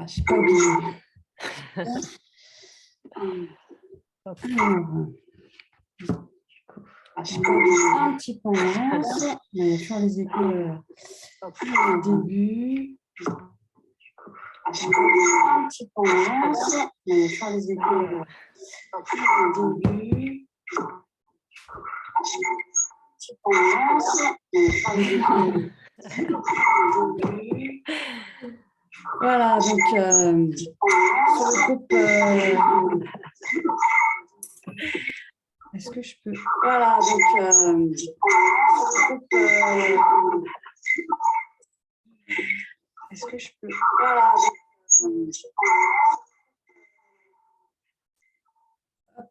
Ah, je suis pas obligée. Alors, je commence un petit peu en avance. Il y a toujours les échos au début. Je commence un petit peu en avance. Il y a toujours les échos au début. Je commence un petit peu en avance. Il y a toujours les échos au début. Voilà, donc sur le groupe, est-ce que je peux... Voilà, donc sur le groupe, est-ce que je peux... Voilà, donc, hop.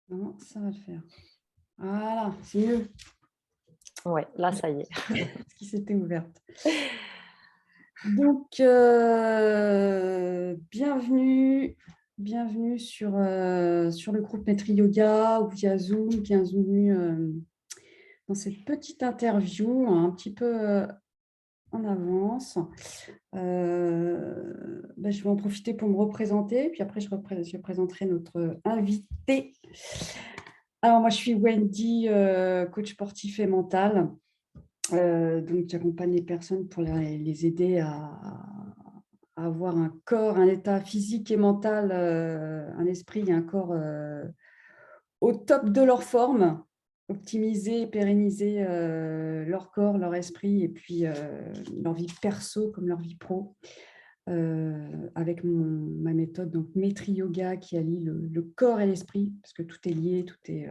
Non, ça va le faire. Voilà, c'est mieux. Oui, là, ça y est. Parce qu'il s'était ouverte. Donc, bienvenue sur le groupe Maîtrise Yoga ou via Zoom, bienvenue dans cette petite interview un petit peu en avance. Je vais en profiter pour me représenter, puis après je présenterai notre invité. Alors, moi, je suis Wendy, coach sportif et mental. Donc, j'accompagne les personnes pour les aider à avoir un corps, un état physique et mental, un esprit et un corps au top de leur forme, optimiser, pérenniser leur corps, leur esprit et puis leur vie perso comme leur vie pro. Avec ma méthode, donc Maitri Yoga, qui allie le corps et l'esprit, parce que tout est lié, tout est...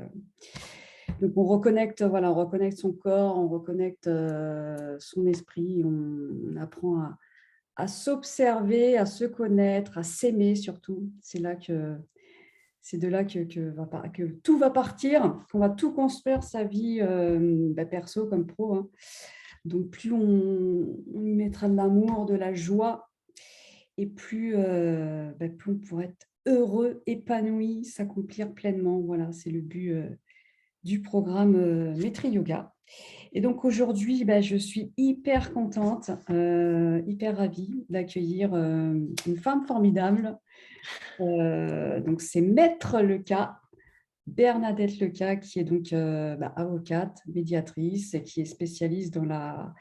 Donc, on reconnecte son corps, on reconnecte son esprit, on apprend à s'observer, à se connaître, à s'aimer surtout. C'est de là que tout va partir, qu'on va tout construire sa vie perso comme pro. Hein. Donc, plus on y mettra de l'amour, de la joie, et plus on pourra être heureux, épanoui, s'accomplir pleinement. Voilà, c'est le but du programme Maitri Yoga. Et donc aujourd'hui, je suis hyper contente, hyper ravie d'accueillir une femme formidable. Donc c'est Maître Leca, Bernadette Leca, qui est donc avocate, médiatrice et qui est spécialiste dans la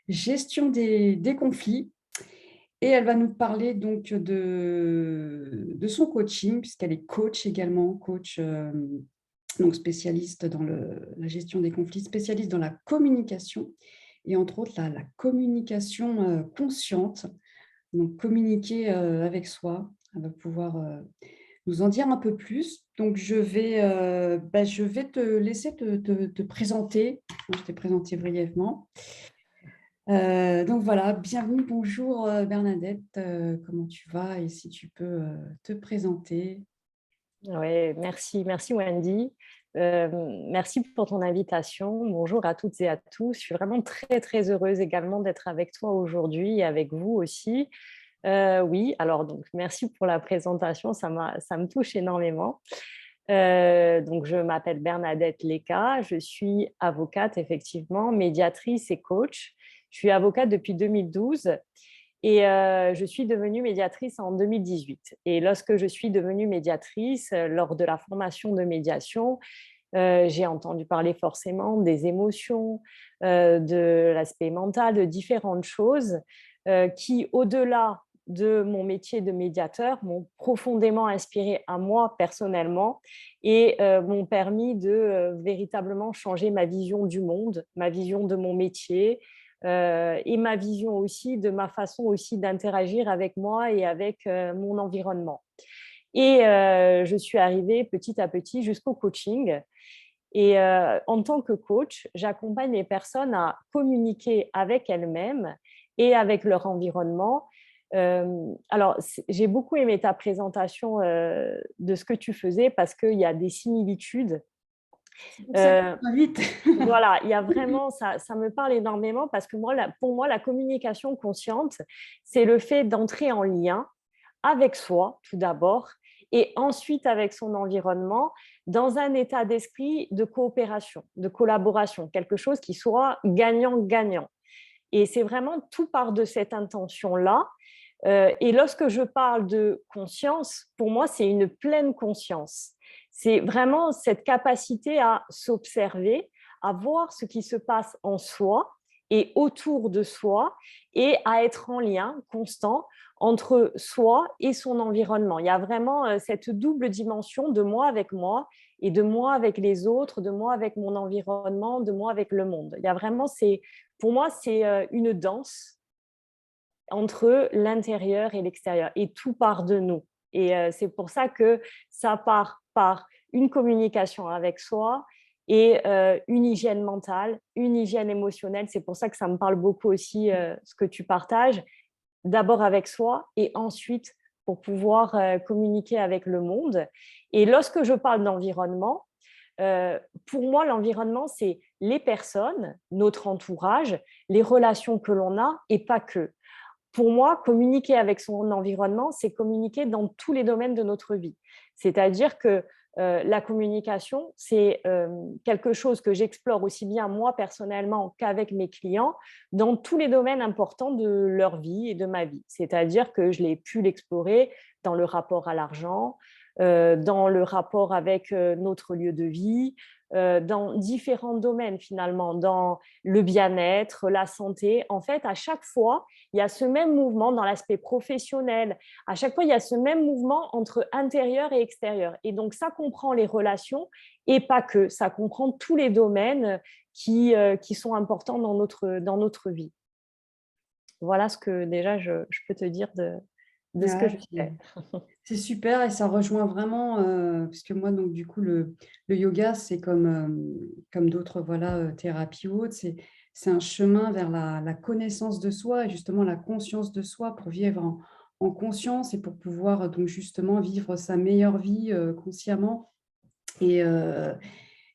gestion des conflits. Et elle va nous parler donc de son coaching, puisqu'elle est coach également, coach donc spécialiste dans la gestion des conflits, spécialiste dans la communication, et entre autres la communication consciente, donc communiquer avec soi. Elle va pouvoir nous en dire un peu plus. Donc je vais te laisser te présenter. Je t'ai présenté brièvement. Donc voilà, bienvenue, bonjour Bernadette, comment tu vas et si tu peux te présenter. Oui, merci Wendy. Merci pour ton invitation. Bonjour à toutes et à tous. Je suis vraiment très, très heureuse également d'être avec toi aujourd'hui et avec vous aussi. Oui, alors donc merci pour la présentation, ça me touche énormément. Donc je m'appelle Bernadette Leca, je suis avocate effectivement, médiatrice et coach. Je suis avocate depuis 2012. Et je suis devenue médiatrice en 2018. Et lorsque je suis devenue médiatrice, lors de la formation de médiation, j'ai entendu parler forcément des émotions, de l'aspect mental, de différentes choses qui, au-delà de mon métier de médiateur, m'ont profondément inspirée à moi personnellement et m'ont permis de véritablement changer ma vision du monde, ma vision de mon métier, et ma vision aussi de ma façon aussi d'interagir avec moi et avec mon environnement. Et je suis arrivée petit à petit jusqu'au coaching. Et en tant que coach, j'accompagne les personnes à communiquer avec elles-mêmes et avec leur environnement. Alors, j'ai beaucoup aimé ta présentation de ce que tu faisais parce qu'il y a des similitudes. Voilà, il y a vraiment, ça me parle énormément parce que pour moi, la communication consciente, c'est le fait d'entrer en lien avec soi, tout d'abord, et ensuite avec son environnement, dans un état d'esprit de coopération, de collaboration, quelque chose qui soit gagnant-gagnant. Et c'est vraiment tout part de cette intention-là. Et lorsque je parle de conscience, pour moi, c'est une pleine conscience. C'est vraiment cette capacité à s'observer, à voir ce qui se passe en soi et autour de soi et à être en lien constant entre soi et son environnement. Il y a vraiment cette double dimension de moi et de moi avec les autres, de moi avec mon environnement, de moi avec le monde. Il y a vraiment, pour moi, c'est une danse entre l'intérieur et l'extérieur et tout part de nous. Et c'est pour ça que ça part par une communication avec soi et une hygiène mentale, une hygiène émotionnelle. C'est pour ça que ça me parle beaucoup aussi ce que tu partages, d'abord avec soi et ensuite pour pouvoir communiquer avec le monde. Et lorsque je parle d'environnement, pour moi, l'environnement, c'est les personnes, notre entourage, les relations que l'on a et pas que. Pour moi, communiquer avec son environnement, c'est communiquer dans tous les domaines de notre vie. C'est-à-dire que la communication, c'est quelque chose que j'explore aussi bien moi personnellement qu'avec mes clients dans tous les domaines importants de leur vie et de ma vie. C'est-à-dire que je l'ai pu l'explorer dans le rapport à l'argent, dans le rapport avec notre lieu de vie, dans différents domaines finalement, dans le bien-être, la santé. En fait, à chaque fois, il y a ce même mouvement dans l'aspect professionnel. À chaque fois, il y a ce même mouvement entre intérieur et extérieur. Et donc, ça comprend les relations et pas que. Ça comprend tous les domaines qui sont importants dans notre vie. Voilà ce que déjà je peux te dire de ce que Ouais, je puis fais. c'est super et ça rejoint vraiment, puisque moi, donc, du coup, le yoga, c'est comme d'autres voilà, thérapies ou autres, c'est un chemin vers la connaissance de soi et justement la conscience de soi pour vivre en conscience et pour pouvoir donc justement vivre sa meilleure vie consciemment. Et,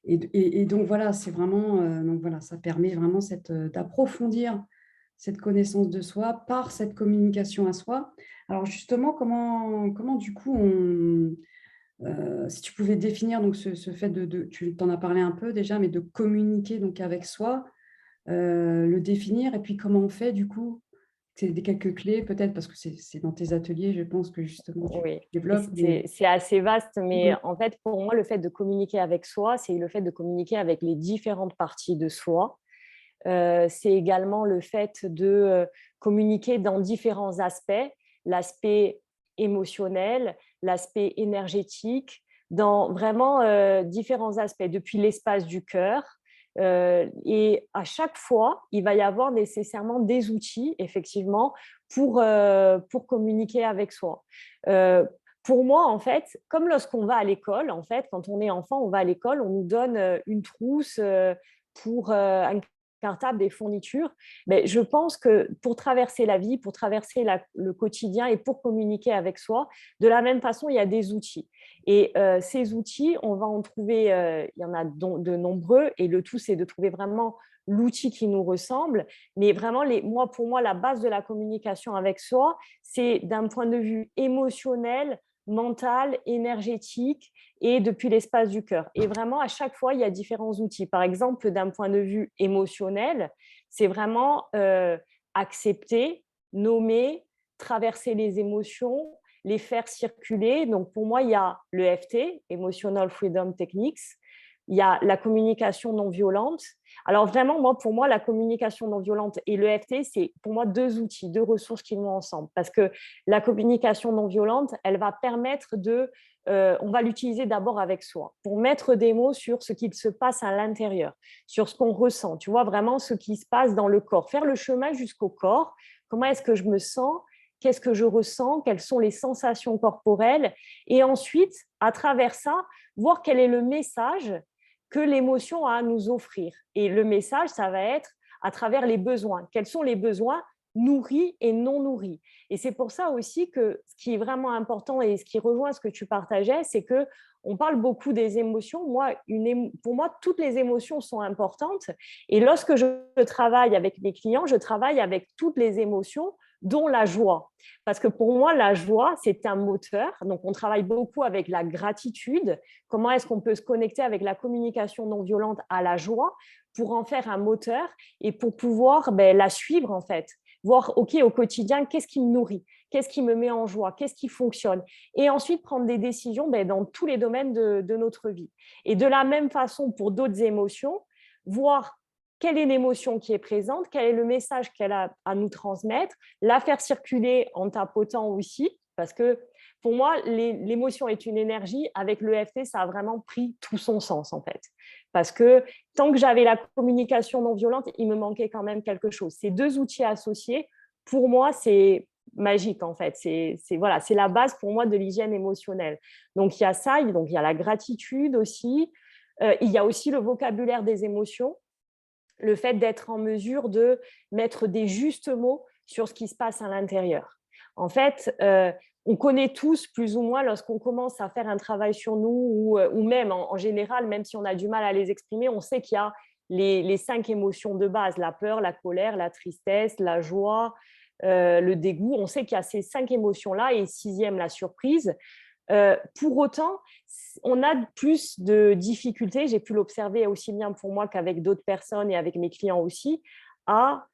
et donc voilà, c'est vraiment, donc voilà, ça permet vraiment d'approfondir cette connaissance de soi par cette communication à soi. Alors justement, comment du coup si tu pouvais définir donc ce fait tu t'en as parlé un peu déjà, mais de communiquer donc avec soi, le définir et puis comment on fait du coup? C'est des quelques clés peut-être parce que c'est dans tes ateliers, je pense que justement tu Oui, développes, mais c'est assez vaste, mais mmh, en fait, pour moi, le fait de communiquer avec soi, c'est le fait de communiquer avec les différentes parties de soi. C'est également le fait de communiquer dans différents aspects, l'aspect émotionnel, l'aspect énergétique, dans vraiment différents aspects, depuis l'espace du cœur. Et à chaque fois, il va y avoir nécessairement des outils, effectivement, pour communiquer avec soi. Euh, pour moi, en fait, comme lorsqu'on va à l'école, en fait, quand on est enfant, on va à l'école, on nous donne une trousse pour un cartable, des fournitures. Mais je pense que pour traverser la vie, pour traverser le quotidien et pour communiquer avec soi, de la même façon, il y a des outils. Et ces outils, on va en trouver, il y en a de nombreux, et le tout, c'est de trouver vraiment l'outil qui nous ressemble. Mais vraiment, pour moi, la base de la communication avec soi, c'est d'un point de vue émotionnel, mental, énergétique et depuis l'espace du cœur. Et vraiment, à chaque fois, il y a différents outils. Par exemple, d'un point de vue émotionnel, c'est vraiment accepter, nommer, traverser les émotions, les faire circuler. Donc, pour moi, il y a le l'EFT, Emotional Freedom Techniques. Il y a la communication non violente. Alors vraiment, pour moi, la communication non violente et le l'EFT, c'est pour moi deux outils, deux ressources qui vont ensemble. Parce que la communication non violente, elle va permettre on va l'utiliser d'abord avec soi, pour mettre des mots sur ce qu'il se passe à l'intérieur, sur ce qu'on ressent, tu vois, vraiment ce qui se passe dans le corps, faire le chemin jusqu'au corps, comment est-ce que je me sens, qu'est-ce que je ressens, quelles sont les sensations corporelles, et ensuite, à travers ça, voir quel est le message que l'émotion a à nous offrir. Et le message, ça va être à travers les besoins. Quels sont les besoins nourris et non nourris? Et c'est pour ça aussi que ce qui est vraiment important et ce qui rejoint ce que tu partageais, c'est que on parle beaucoup des émotions. Pour moi, toutes les émotions sont importantes. Et lorsque je travaille avec mes clients, je travaille avec toutes les émotions dont la joie. Parce que pour moi, la joie, c'est un moteur. Donc, on travaille beaucoup avec la gratitude. Comment est-ce qu'on peut se connecter avec la communication non violente à la joie pour en faire un moteur et pour pouvoir la suivre, en fait. Voir, OK, au quotidien, qu'est-ce qui me nourrit? Qu'est-ce qui me met en joie? Qu'est-ce qui fonctionne? Et ensuite, prendre des décisions dans tous les domaines de notre vie. Et de la même façon, pour d'autres émotions, voir quelle est l'émotion qui est présente, quel est le message qu'elle a à nous transmettre, la faire circuler en tapotant aussi, parce que pour moi, l'émotion est une énergie. Avec l'EFT, ça a vraiment pris tout son sens, en fait. Parce que tant que j'avais la communication non violente, il me manquait quand même quelque chose. Ces deux outils associés, pour moi, c'est magique, en fait. C'est la base pour moi de l'hygiène émotionnelle. Donc, il y a ça, donc il y a la gratitude aussi. Il y a aussi le vocabulaire des émotions, le fait d'être en mesure de mettre des justes mots sur ce qui se passe à l'intérieur. En fait, on connaît tous plus ou moins lorsqu'on commence à faire un travail sur nous ou même en général, même si on a du mal à les exprimer, on sait qu'il y a les 5 émotions de base, la peur, la colère, la tristesse, la joie, le dégoût. On sait qu'il y a ces 5 émotions-là et 6e, la surprise. Pour autant, on a plus de difficultés, j'ai pu l'observer aussi bien pour moi qu'avec d'autres personnes et avec mes clients aussi, à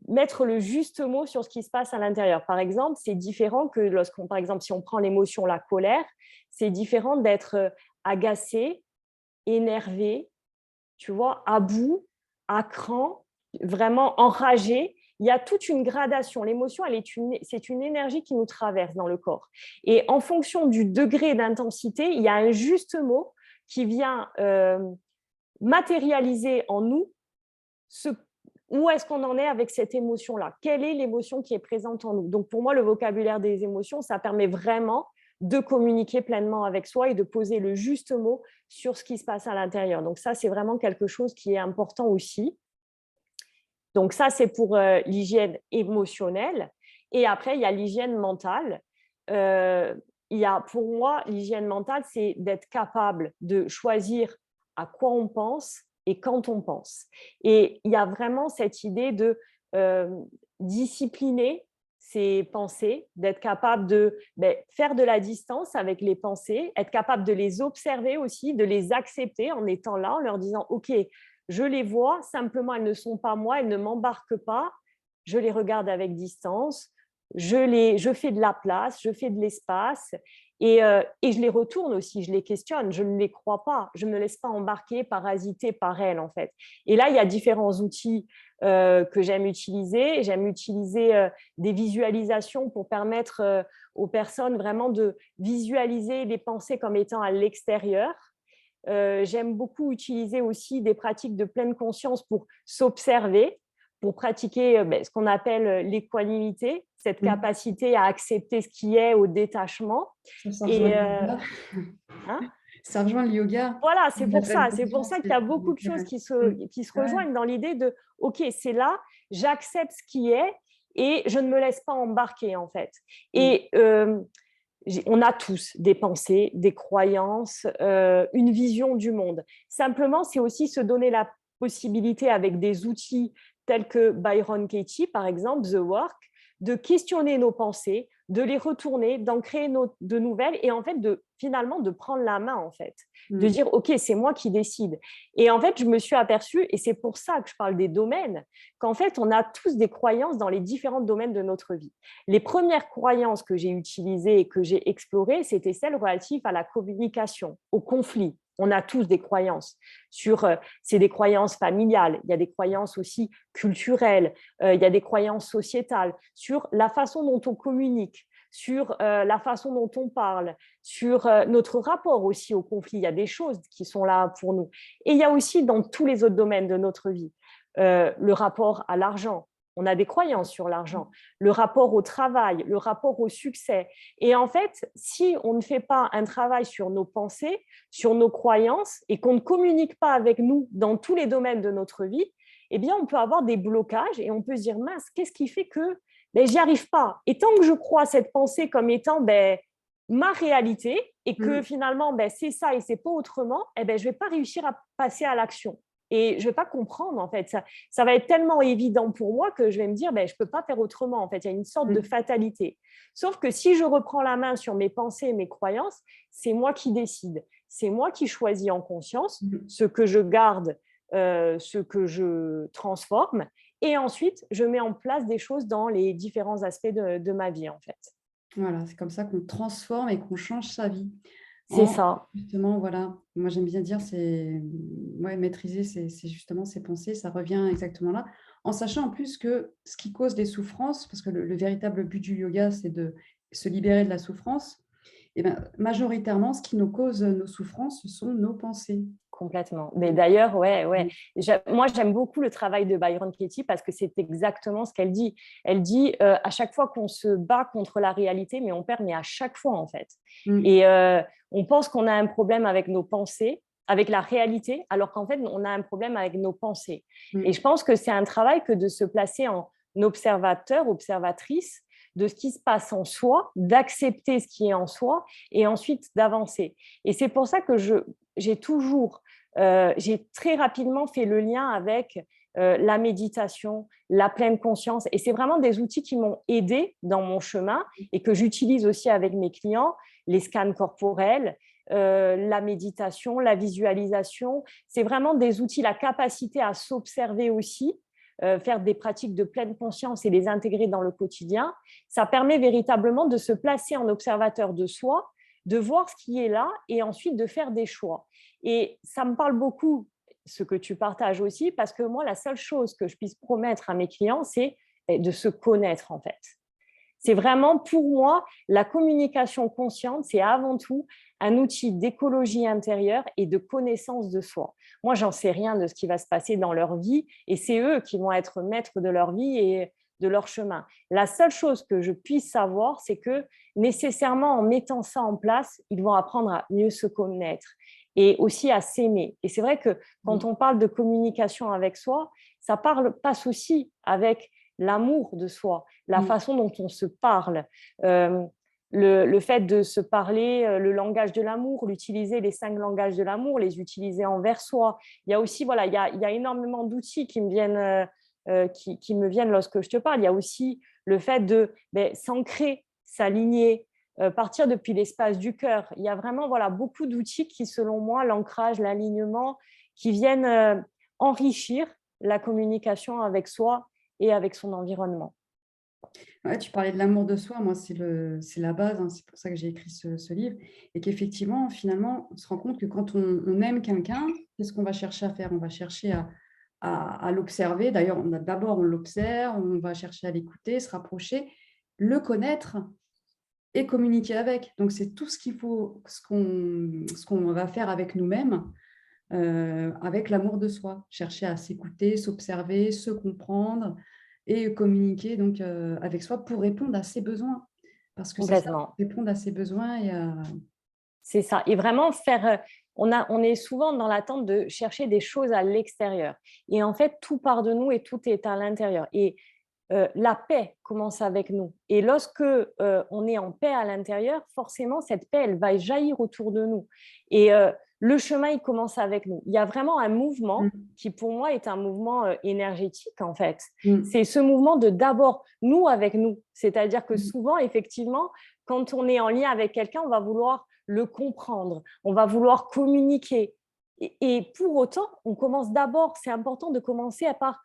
mettre le juste mot sur ce qui se passe à l'intérieur. Par exemple, c'est différent que par exemple, si on prend l'émotion la colère, c'est différent d'être agacé, énervé, tu vois, à bout, à cran, vraiment enragé. Il y a toute une gradation. L'émotion, c'est une énergie qui nous traverse dans le corps. Et en fonction du degré d'intensité, il y a un juste mot qui vient matérialiser en nous où est-ce qu'on en est avec cette émotion-là. Quelle est l'émotion qui est présente en nous? Donc, pour moi, le vocabulaire des émotions, ça permet vraiment de communiquer pleinement avec soi et de poser le juste mot sur ce qui se passe à l'intérieur. Donc, ça, c'est vraiment quelque chose qui est important aussi. Donc, ça, c'est pour l'hygiène émotionnelle. Et après, il y a l'hygiène mentale. Pour moi, l'hygiène mentale, c'est d'être capable de choisir à quoi on pense et quand on pense. Et il y a vraiment cette idée de discipliner ses pensées, d'être capable de faire de la distance avec les pensées, être capable de les observer aussi, de les accepter en étant là, en leur disant « Ok, je les vois, simplement elles ne sont pas moi, elles ne m'embarquent pas, je les regarde avec distance, je fais de la place, je fais de l'espace et je les retourne aussi, je les questionne, je ne les crois pas, je ne me laisse pas embarquer, parasiter par elles en fait. Et là, il y a différents outils que j'aime utiliser. J'aime utiliser des visualisations pour permettre aux personnes vraiment de visualiser les pensées comme étant à l'extérieur. J'aime beaucoup utiliser aussi des pratiques de pleine conscience pour s'observer, pour pratiquer ce qu'on appelle l'équanimité, cette capacité à accepter ce qui est au détachement. Ça rejoint le yoga. Hein, ça rejoint le yoga. Voilà, c'est pour ça. C'est pour ça qu'il y a beaucoup de choses qui se rejoignent dans l'idée de « Ok, c'est là, j'accepte ce qui est et je ne me laisse pas embarquer en fait. » Et on a tous des pensées, des croyances, une vision du monde. Simplement, c'est aussi se donner la possibilité avec des outils tels que Byron Katie, par exemple, The Work, de questionner nos pensées, de les retourner, d'en créer de nouvelles et en fait, finalement, de prendre la main, en fait. De dire, OK, c'est moi qui décide. Et en fait, je me suis aperçue, et c'est pour ça que je parle des domaines, qu'en fait, on a tous des croyances dans les différents domaines de notre vie. Les premières croyances que j'ai utilisées et que j'ai explorées, c'était celles relatives à la communication, au conflit. On a tous des croyances c'est des croyances familiales, il y a des croyances aussi culturelles, il y a des croyances sociétales sur la façon dont on communique, sur la façon dont on parle, sur notre rapport aussi au conflit. Il y a des choses qui sont là pour nous. Et il y a aussi dans tous les autres domaines de notre vie, le rapport à l'argent. On a des croyances sur l'argent, le rapport au travail, le rapport au succès. Et en fait, si on ne fait pas un travail sur nos pensées, sur nos croyances et qu'on ne communique pas avec nous dans tous les domaines de notre vie, eh bien, on peut avoir des blocages et on peut se dire, mince, qu'est-ce qui fait que j'y arrive pas? Et tant que je crois cette pensée comme étant ma réalité et que finalement, c'est ça et c'est pas autrement, je vais pas réussir à passer à l'action. et je ne vais pas comprendre en fait. Ça va être tellement évident pour moi que je vais me dire, ben, je ne peux pas faire autrement. En fait, il y a une sorte de fatalité. Sauf que si je reprends la main sur mes pensées et mes croyances, c'est moi qui décide. C'est moi qui choisis en conscience ce que je garde, ce que je transforme. Et ensuite, je mets en place des choses dans les différents aspects de ma vie, en fait. Voilà, c'est comme ça qu'on transforme et qu'on change sa vie. C'est En ça. justement, voilà, moi j'aime bien dire, c'est ouais, maîtriser c'est justement ses pensées, ça revient exactement là. En sachant en plus que ce qui cause les souffrances, parce que le véritable but du yoga, c'est de se libérer de la souffrance, et ben, majoritairement, ce qui nous cause nos souffrances, ce sont nos pensées. Complètement. Mais d'ailleurs, ouais, ouais. Moi, j'aime beaucoup le travail de Byron Katie parce que c'est exactement ce qu'elle dit. Elle dit à chaque fois qu'on se bat contre la réalité, mais on perd, mais à chaque fois, en fait. Mmh. Et on pense qu'on a un problème avec nos pensées, avec la réalité, alors qu'en fait, on a un problème avec nos pensées. Et Mmh. je pense que c'est un travail que de se placer en observateur, observatrice de ce qui se passe en soi, d'accepter ce qui est en soi et ensuite d'avancer. Et c'est pour ça que j'ai très rapidement fait le lien avec la méditation, la pleine conscience. Et c'est vraiment des outils qui m'ont aidé dans mon chemin et que j'utilise aussi avec mes clients, les scans corporels, la méditation, la visualisation. C'est vraiment des outils, la capacité à s'observer aussi, faire des pratiques de pleine conscience et les intégrer dans le quotidien. Ça permet véritablement de se placer en observateur de soi, de voir ce qui est là et ensuite de faire des choix. Et ça me parle beaucoup, ce que tu partages aussi, parce que moi, la seule chose que je puisse promettre à mes clients, c'est de se connaître en fait. C'est vraiment pour moi, la communication consciente, c'est avant tout un outil d'écologie intérieure et de connaissance de soi. Moi, j'en sais rien de ce qui va se passer dans leur vie et c'est eux qui vont être maîtres de leur vie et de leur chemin. La seule chose que je puisse savoir, c'est que nécessairement en mettant ça en place, ils vont apprendre à mieux se connaître et aussi à s'aimer. Et c'est vrai que quand on parle de communication avec soi, ça passe aussi avec l'amour de soi, la Mmh. façon dont on se parle, euh, le fait de se parler le langage de l'amour, l'utiliser les 5 langages de l'amour, les utiliser envers soi. Il y a aussi, voilà, il y a énormément d'outils qui me viennent, qui me viennent lorsque je te parle. Il y a aussi le fait de s'ancrer, s'aligner, partir depuis l'espace du cœur. Il y a vraiment voilà, beaucoup d'outils qui, selon moi, l'ancrage, l'alignement, qui viennent enrichir la communication avec soi et avec son environnement. Ouais, tu parlais de l'amour de soi, moi c'est la base, hein, c'est pour ça que j'ai écrit ce livre et qu'effectivement, finalement, on se rend compte que quand on aime quelqu'un, qu'est-ce qu'on va chercher à faire? On va chercher à l'observer. D'ailleurs, d'abord on l'observe, on va chercher à l'écouter, se rapprocher, le connaître et communiquer avec. Donc c'est tout ce qu'il faut, ce qu'on va faire avec nous-mêmes, avec l'amour de soi. Chercher à s'écouter, s'observer, se comprendre et communiquer donc avec soi pour répondre à ses besoins. Parce que c'est ça, Complètement. répondre à ses besoins et C'est ça. Et vraiment faire. On est souvent dans l'attente de chercher des choses à l'extérieur. Et en fait, tout part de nous et tout est à l'intérieur. Et la paix commence avec nous. Et lorsque on est en paix à l'intérieur, forcément, cette paix, elle va jaillir autour de nous. Et le chemin, il commence avec nous. Il y a vraiment un mouvement mmh, qui, pour moi, est un mouvement énergétique, en fait. mmh, C'est ce mouvement de d'abord nous avec nous. C'est-à-dire que mmh, souvent, effectivement, quand on est en lien avec quelqu'un, on va vouloir le comprendre, on va vouloir communiquer. Et pour autant, on commence d'abord, c'est important de commencer à part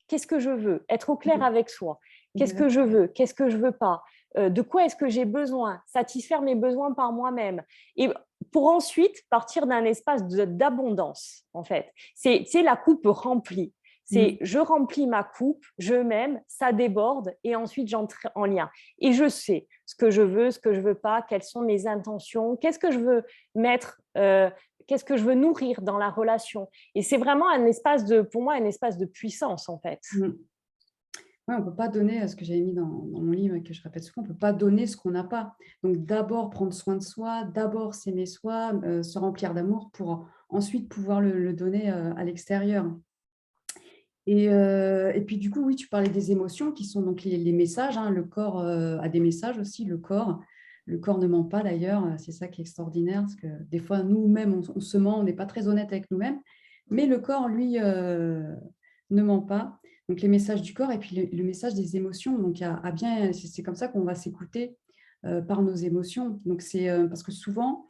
qu'est-ce que je veux, être au clair mmh, avec soi, qu'est-ce que je exact. veux, qu'est-ce que je veux pas, de quoi est-ce que j'ai besoin, satisfaire mes besoins par moi-même. Et pour ensuite partir d'un espace d'abondance, en fait. C'est la coupe remplie. Mmh, C'est je remplis ma coupe, je m'aime, ça déborde et ensuite j'entre en lien. Et je sais ce que je veux, ce que je veux pas, quelles sont mes intentions, qu'est-ce que je veux mettre, qu'est-ce que je veux nourrir dans la relation. Et c'est vraiment un espace pour moi, un espace de puissance en fait. mmh. Ouais, on ne peut pas donner, ce que j'avais mis dans mon livre et que je répète souvent, on ne peut pas donner ce qu'on n'a pas. Donc d'abord prendre soin de soi, d'abord s'aimer soi, se remplir d'amour pour ensuite pouvoir le donner, à l'extérieur. Et puis du coup, oui, tu parlais des émotions qui sont donc les messages, hein. Le corps, a des messages aussi, le corps. Le corps ne ment pas d'ailleurs, c'est ça qui est extraordinaire parce que des fois nous-mêmes on se ment, on n'est pas très honnête avec nous-mêmes. Mais le corps, lui, ne ment pas. Donc, les messages du corps et puis le message des émotions. Donc, c'est comme ça qu'on va s'écouter par nos émotions. Donc, c'est parce que souvent,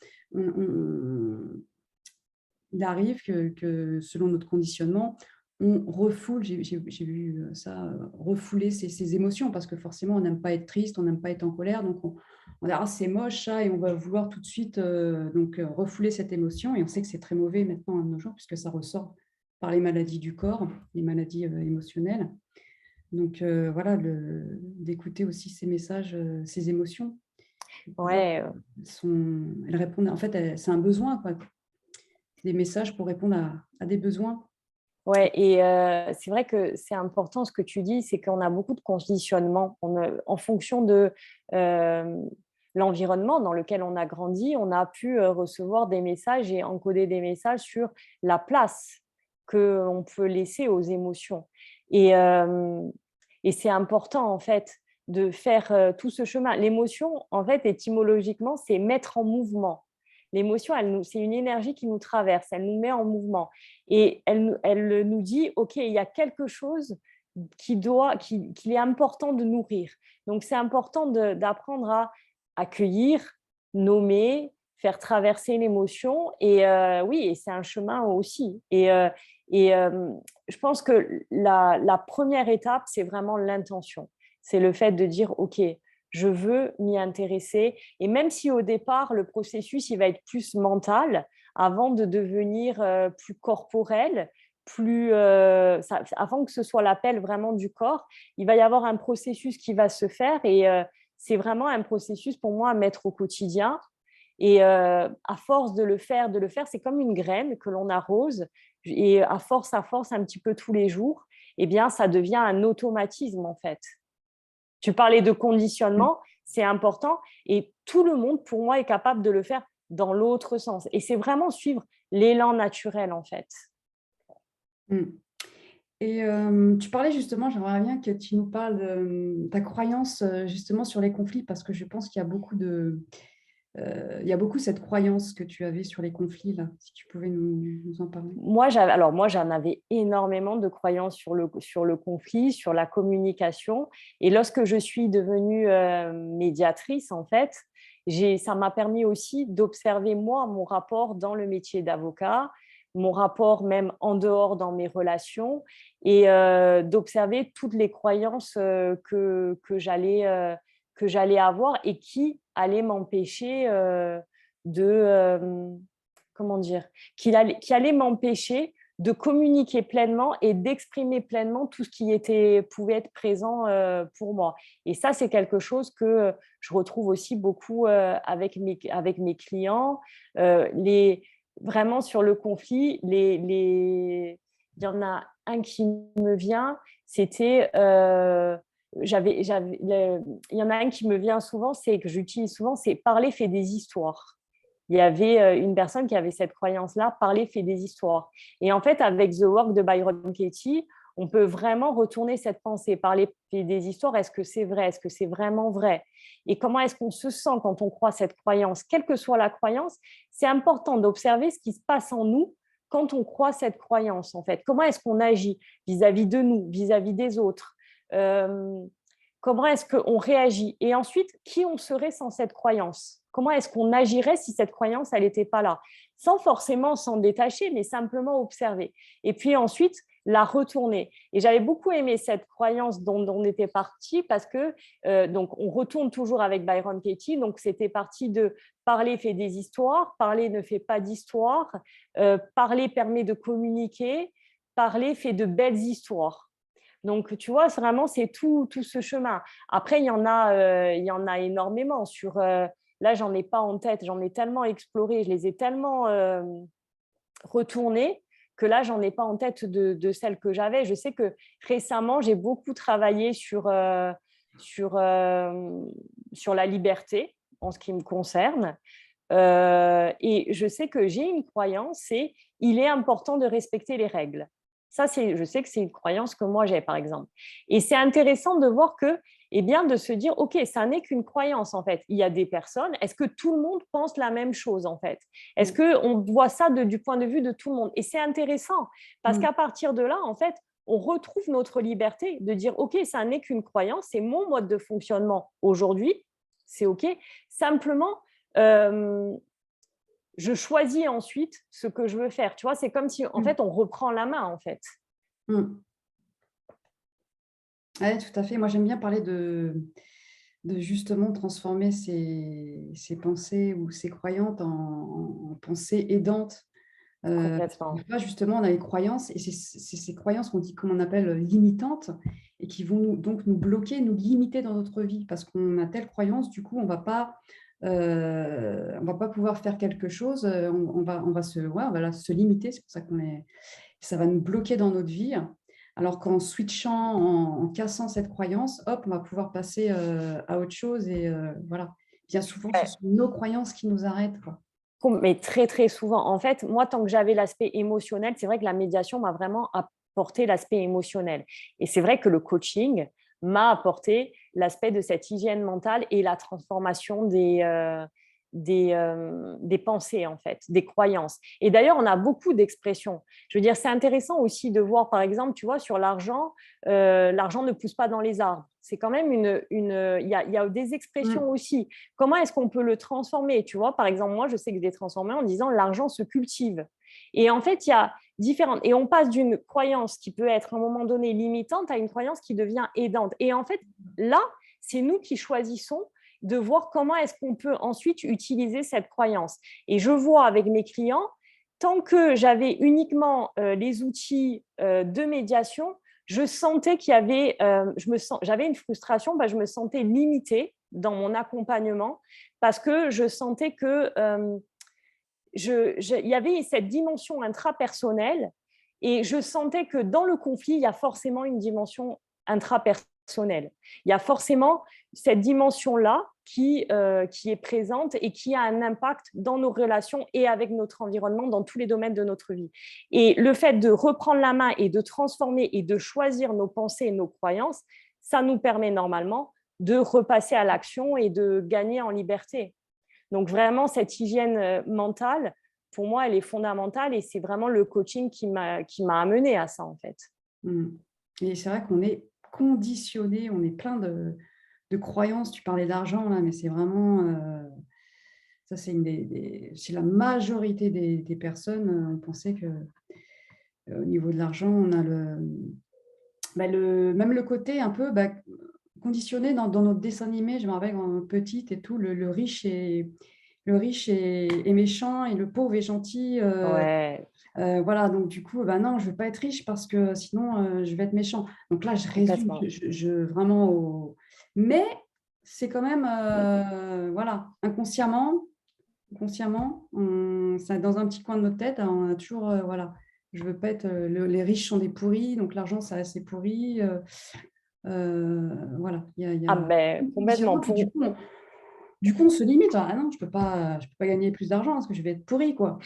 il arrive que, selon notre conditionnement, on refoule, j'ai vu ça, refouler ses émotions, parce que forcément, on n'aime pas être triste, on n'aime pas être en colère, donc on dit, ah, c'est moche ça, et on va vouloir tout de suite refouler cette émotion, et on sait que c'est très mauvais maintenant à nos jours, puisque ça ressort par les maladies du corps, les maladies émotionnelles. Donc voilà, d'écouter aussi ces messages, ces émotions, de pouvoir, Ouais, elles répondent, en fait, c'est un besoin, quoi, des messages pour répondre à des besoins. ouais, et c'est vrai que c'est important ce que tu dis, c'est qu'on a beaucoup de conditionnements. En fonction de euh, l'environnement dans lequel on a grandi, on a pu recevoir des messages et encoder des messages sur la place qu'on peut laisser aux émotions. Et, euh, et c'est important, en fait, de faire tout ce chemin. L'émotion, en fait, étymologiquement, c'est mettre en mouvement. L'émotion, c'est une énergie qui nous traverse, elle nous met en mouvement. Et elle nous dit, OK, il y a quelque chose qu'il est important de nourrir. Donc, c'est important d'apprendre à accueillir, nommer, faire traverser l'émotion. Et oui, et c'est un chemin aussi. Et je pense que la première étape, c'est vraiment l'intention. C'est le fait de dire, OK, je veux m'y intéresser. Et même si au départ, le processus, il va être plus mental, avant de devenir plus corporel, avant que ce soit l'appel vraiment du corps, il va y avoir un processus qui va se faire et c'est vraiment un processus pour moi à mettre au quotidien. Et à force de le faire, c'est comme une graine que l'on arrose et à force, un petit peu tous les jours, eh bien, ça devient un automatisme en fait. Tu parlais de conditionnement, c'est important et tout le monde, pour moi, est capable de le faire dans l'autre sens. Et c'est vraiment suivre l'élan naturel, en fait. Mmh. Et tu parlais justement, j'aimerais bien que tu nous parles de ta croyance justement sur les conflits, parce que je pense qu'il y a il y a beaucoup cette croyance que tu avais sur les conflits là. Si tu pouvais nous en parler. Moi, j'en avais énormément de croyances sur le conflit, sur la communication. Et lorsque je suis devenue médiatrice, en fait, ça m'a permis aussi d'observer, moi, mon rapport dans le métier d'avocat, mon rapport même en dehors dans mes relations, et d'observer toutes les croyances que j'allais avoir et qui allaient m'empêcher de... comment dire, qui allait m'empêcher de communiquer pleinement et d'exprimer pleinement tout ce pouvait être présent pour moi. Et ça, c'est quelque chose que je retrouve aussi beaucoup avec mes clients. Vraiment sur le conflit, il y en a un qui me vient, c'était... il y en a un qui me vient souvent, c'est que j'utilise souvent, c'est parler fait des histoires. Il y avait une personne qui avait cette croyance-là, parler fait des histoires. Et en fait, avec The Work de Byron Katie, on peut vraiment retourner cette pensée, parler fait des histoires, est-ce que c'est vrai, est-ce que c'est vraiment vrai? Et comment est-ce qu'on se sent quand on croit cette croyance? Quelle que soit la croyance, c'est important d'observer ce qui se passe en nous quand on croit cette croyance, en fait. Comment est-ce qu'on agit vis-à-vis de nous, vis-à-vis des autres? Comment est-ce qu'on réagit? Et ensuite, qui on serait sans cette croyance? Comment est-ce qu'on agirait si cette croyance, elle n'était pas là? Sans forcément s'en détacher, mais simplement observer. Et puis ensuite, la retourner. Et j'avais beaucoup aimé cette croyance dont on était parti parce que, donc, on retourne toujours avec Byron Katie. Donc, c'était parti de parler fait des histoires, parler ne fait pas d'histoire, parler permet de communiquer, parler fait de belles histoires. Donc, tu vois, c'est tout ce chemin. Après, il y en a énormément. Là, j'en ai pas en tête. J'en ai tellement exploré. Je les ai tellement retournées que là, j'en ai pas en tête de celles que j'avais. Je sais que récemment, j'ai beaucoup travaillé sur la liberté en ce qui me concerne. Et je sais que j'ai une croyance, c'est il est important de respecter les règles. Ça, je sais que c'est une croyance que moi j'ai, par exemple. Et c'est intéressant de voir que, eh bien, de se dire, OK, ça n'est qu'une croyance, en fait. Il y a des personnes, est-ce que tout le monde pense la même chose, en fait? Est-ce Mm. qu'on voit ça du point de vue de tout le monde? Et c'est intéressant, parce Mm. qu'à partir de là, en fait, on retrouve notre liberté de dire, OK, ça n'est qu'une croyance, c'est mon mode de fonctionnement aujourd'hui, c'est OK. Simplement, je choisis ensuite ce que je veux faire. Tu vois, c'est comme si, en Mm. fait, on reprend la main, en fait. Mm. Ouais, tout à fait. Moi, j'aime bien parler de justement transformer ces pensées ou ces croyances en pensées aidantes. Parce que des Complètement. fois, justement, on a les croyances et c'est ces croyances qu'on dit, comme on appelle limitantes, et qui vont donc nous bloquer, nous limiter dans notre vie parce qu'on a telle croyance, du coup, on va pas pouvoir faire quelque chose, on va se limiter, c'est pour ça ça va nous bloquer dans notre vie. Alors qu'en switchant, en cassant cette croyance, hop, on va pouvoir passer à autre chose et voilà. Bien souvent, ce sont nos croyances qui nous arrêtent, quoi. Mais très, très souvent. En fait, moi, tant que j'avais l'aspect émotionnel, c'est vrai que la médiation m'a vraiment apporté l'aspect émotionnel. Et c'est vrai que le coaching m'a apporté l'aspect de cette hygiène mentale et la transformation des pensées, en fait, des croyances. Et d'ailleurs, on a beaucoup d'expressions. Je veux dire, c'est intéressant aussi de voir, par exemple, tu vois, sur l'argent ne pousse pas dans les arbres. C'est quand même il y a des expressions Mmh. aussi. Comment est-ce qu'on peut le transformer? Tu vois, par exemple, moi, je sais que je l'ai transformé en disant l'argent se cultive. Et en fait, il y a différentes. Et on passe d'une croyance qui peut être à un moment donné limitante à une croyance qui devient aidante. Et en fait, là, c'est nous qui choisissons de voir comment est-ce qu'on peut ensuite utiliser cette croyance. Et je vois avec mes clients, tant que j'avais uniquement les outils de médiation, je sentais qu'il y avait, j'avais une frustration, je me sentais limitée dans mon accompagnement parce que je sentais que il y avait cette dimension intrapersonnelle et je sentais que dans le conflit, il y a forcément une dimension intrapersonnelle. Il y a forcément cette dimension-là qui est présente et qui a un impact dans nos relations et avec notre environnement, dans tous les domaines de notre vie. Et le fait de reprendre la main et de transformer et de choisir nos pensées et nos croyances, ça nous permet normalement de repasser à l'action et de gagner en liberté. Donc vraiment, cette hygiène mentale, pour moi, elle est fondamentale et c'est vraiment le coaching qui m'a amené à ça, en fait. Mmh. Et c'est vrai qu'on est conditionné, on est plein de croyances. Tu parlais d'argent là, mais c'est vraiment, ça c'est une chez la majorité des personnes, on pensait que, au niveau de l'argent, on a même le côté un peu, conditionné dans notre dessin animé. Je me rappelle quand petite et tout, le riche est méchant et le pauvre est gentil, Ouais, voilà, donc du coup, bah, non, je veux pas être riche parce que sinon, je vais être méchant. Donc là, je résume, complètement. vraiment mais c'est quand même, voilà, consciemment, ça dans un petit coin de notre tête, on a toujours, voilà, je veux pas être, les riches sont des pourris, donc l'argent, ça c'est pourri, voilà, il y Ah a ben, un complètement. conditionnement, puis du coup, on se limite. «Ah non, je peux pas gagner plus d'argent parce que je vais être pourri, quoi».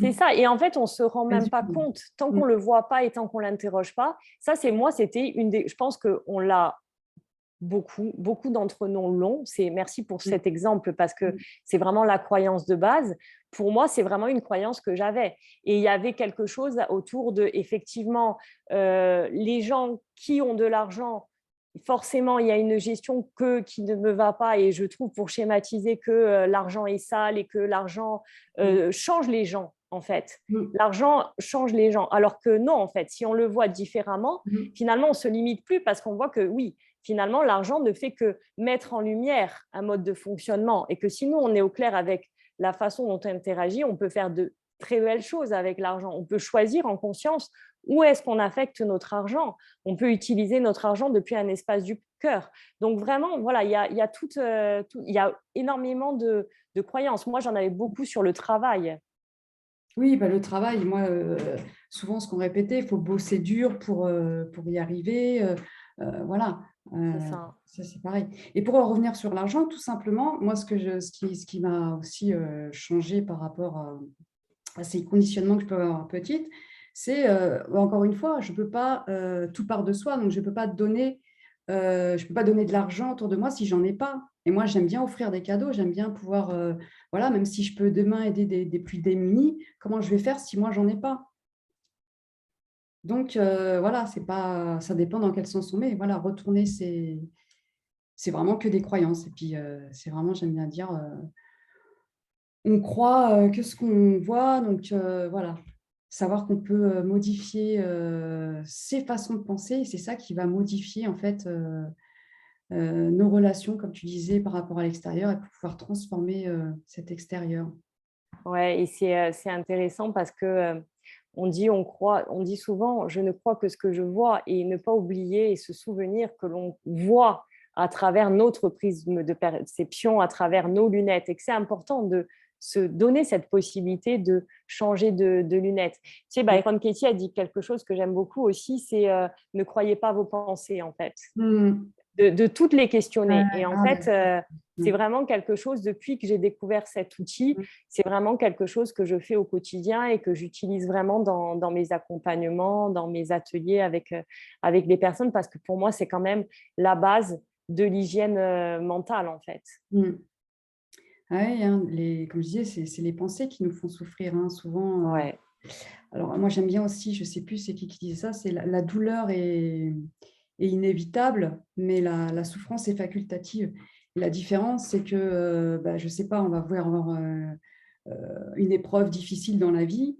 C'est ça. Et en fait, on se rend même pas Résume. compte tant Mmh. qu'on le voit pas et tant qu'on l'interroge pas. Ça, c'était une des. Je pense qu'on l'a beaucoup d'entre nous l'ont. Merci pour Mmh. cet exemple parce que Mmh. c'est vraiment la croyance de base. Pour moi, c'est vraiment une croyance que j'avais. Et il y avait quelque chose autour de, effectivement, les gens qui ont de l'argent, forcément, il y a une gestion qui ne me va pas. Et je trouve, pour schématiser, que l'argent est sale et que l'argent Mmh. change les gens, en fait. Mmh. L'argent change les gens. Alors que non, en fait, si on le voit différemment, Mmh. finalement, on ne se limite plus parce qu'on voit que oui, finalement, l'argent ne fait que mettre en lumière un mode de fonctionnement et que si nous, on est au clair avec la façon dont on interagit, on peut faire de très belles choses avec l'argent. On peut choisir en conscience où est-ce qu'on affecte notre argent. On peut utiliser notre argent depuis un espace du cœur. Donc vraiment, voilà, il y a il y a énormément de croyances. Moi, j'en avais beaucoup sur le travail. Oui, le travail, moi, souvent ce qu'on répétait, il faut bosser dur pour y arriver, voilà, C'est ça. ça c'est pareil et pour en revenir sur l'argent, tout simplement, moi ce qui m'a aussi, changé par rapport à ces conditionnements que je peux avoir petite, c'est, encore une fois, je peux pas, tout part de soi, donc je peux pas donner, je ne peux pas donner de l'argent autour de moi si j'en ai pas. Et moi, j'aime bien offrir des cadeaux, j'aime bien pouvoir, voilà, même si je peux demain aider des plus démunis, comment je vais faire si moi, j'en ai pas? Donc, voilà, c'est pas, ça dépend dans quel sens on met. Voilà, retourner, c'est vraiment que des croyances. Et puis, c'est vraiment, j'aime bien dire, on croit que ce qu'on voit. Donc, voilà, savoir qu'on peut modifier ses façons de penser. Et c'est ça qui va modifier, en fait, nos relations, comme tu disais, par rapport à l'extérieur et pour pouvoir transformer cet extérieur. Ouais, et c'est intéressant parce que on dit souvent, je ne crois que ce que je vois, et ne pas oublier et se souvenir que l'on voit à travers notre prisme de perception, à travers nos lunettes, et que c'est important de se donner cette possibilité de changer de lunettes. Tu sais, Byron Katie a dit quelque chose que j'aime beaucoup aussi, c'est ne croyez pas vos pensées, en fait. Mmh. De toutes les questionner. Et en Ah, fait, d'accord. c'est Mmh. vraiment quelque chose, depuis que j'ai découvert cet outil, Mmh. c'est vraiment quelque chose que je fais au quotidien et que j'utilise vraiment dans mes accompagnements, dans mes ateliers avec les personnes, parce que pour moi, c'est quand même la base de l'hygiène mentale, en fait. Mmh. Ah oui, hein, comme je disais, c'est les pensées qui nous font souffrir, hein, souvent. Ouais, Alors moi, j'aime bien aussi, je ne sais plus c'est qui disait ça, c'est la douleur est inévitable, mais la souffrance est facultative. Et la différence, c'est que, bah, je ne sais pas, on va avoir une épreuve difficile dans la vie.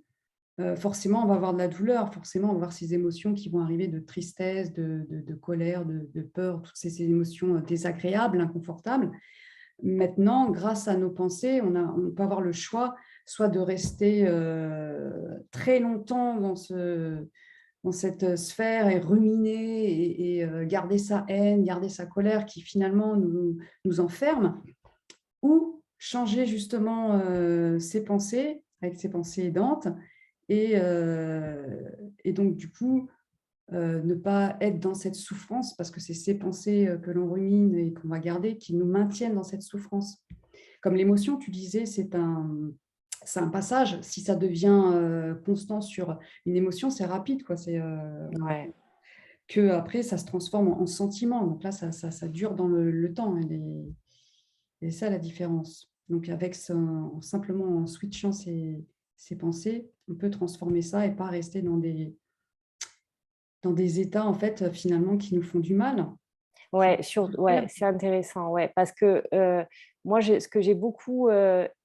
Forcément, on va avoir de la douleur, forcément, on va avoir ces émotions qui vont arriver de tristesse, de colère, de peur, toutes ces émotions désagréables, inconfortables. Maintenant, grâce à nos pensées, on peut avoir le choix, soit de rester très longtemps dans cette sphère et ruminer et garder sa haine, garder sa colère qui finalement nous enferme, ou changer justement ses pensées avec ses pensées aidantes et donc du coup ne pas être dans cette souffrance parce que c'est ces pensées que l'on rumine et qu'on va garder qui nous maintiennent dans cette souffrance. Comme l'émotion, tu disais, c'est un passage. Si ça devient constant sur une émotion, c'est rapide, quoi. ouais. Que après, ça se transforme en sentiment. Donc là, ça dure dans le temps. Et c'est ça la différence. Donc simplement en switchant ses pensées, on peut transformer ça et pas rester dans des états en fait finalement qui nous font du mal. Qui Ouais, nous ouais, perdent. c'est intéressant, ouais, parce que moi, ce que j'ai beaucoup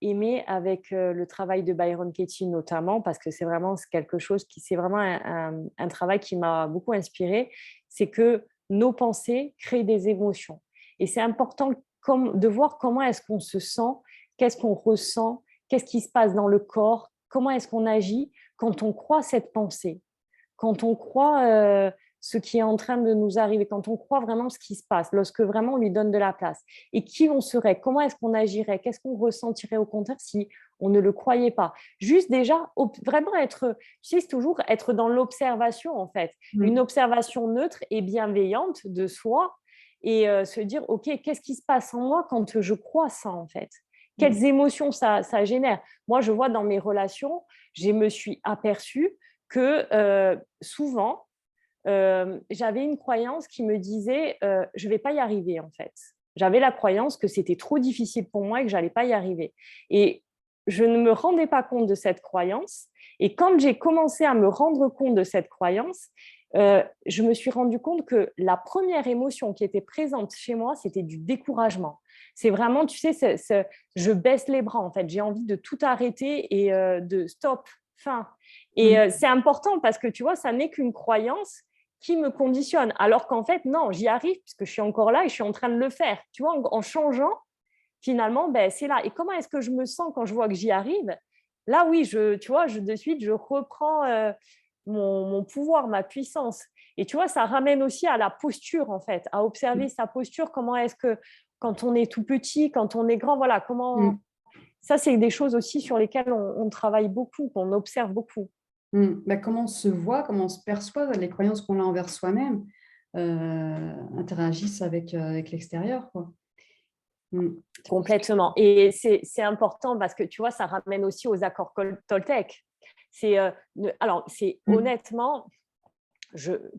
aimé avec le travail de Byron Katie notamment, parce que c'est quelque chose c'est vraiment un travail qui m'a beaucoup inspiré, c'est que nos pensées créent des émotions. Et c'est important de voir comment est-ce qu'on se sent, qu'est-ce qu'on ressent, qu'est-ce qui se passe dans le corps, comment est-ce qu'on agit quand on croit cette pensée, quand on croit ce qui est en train de nous arriver, quand on croit vraiment ce qui se passe, lorsque vraiment on lui donne de la place. Et qui on serait, comment est-ce qu'on agirait, qu'est-ce qu'on ressentirait au contraire si on ne le croyait pas. Juste déjà, vraiment être, tu sais, c'est toujours être dans l'observation en fait, une Mm. observation neutre et bienveillante de soi et se dire, OK, qu'est-ce qui se passe en moi quand je crois ça en fait? Mm. Quelles émotions ça génère? Moi, je vois dans mes relations, je me suis aperçue que souvent, j'avais une croyance qui me disait je ne vais pas y arriver en fait. J'avais la croyance que c'était trop difficile pour moi et que j'allais pas y arriver. Et je ne me rendais pas compte de cette croyance. Et quand j'ai commencé à me rendre compte de cette croyance, je me suis rendu compte que la première émotion qui était présente chez moi, c'était du découragement. C'est vraiment, tu sais, je baisse les bras en fait. J'ai envie de tout arrêter et de stop, fin. Et Mm. c'est important parce que tu vois, ça n'est qu'une croyance qui me conditionne. Alors qu'en fait, non, j'y arrive puisque je suis encore là et je suis en train de le faire. Tu vois, en changeant, finalement, ben, c'est là. Et comment est-ce que je me sens quand je vois que j'y arrive? Là, oui, tu vois, de suite, je reprends mon pouvoir, ma puissance. Et tu vois, ça ramène aussi à la posture, en fait, à observer sa posture. Comment est-ce que, quand on est tout petit, quand on est grand, voilà, comment. Mm. Ça, c'est des choses aussi sur lesquelles on travaille beaucoup, qu'on observe beaucoup. Mm. Bah, comment on se voit, comment on se perçoit, les croyances qu'on a envers soi-même interagissent avec l'extérieur, quoi. Mm. C'est pour ça Complètement. Et c'est important parce que tu vois, ça ramène aussi aux accords Toltec. Alors, c'est que- honnêtement,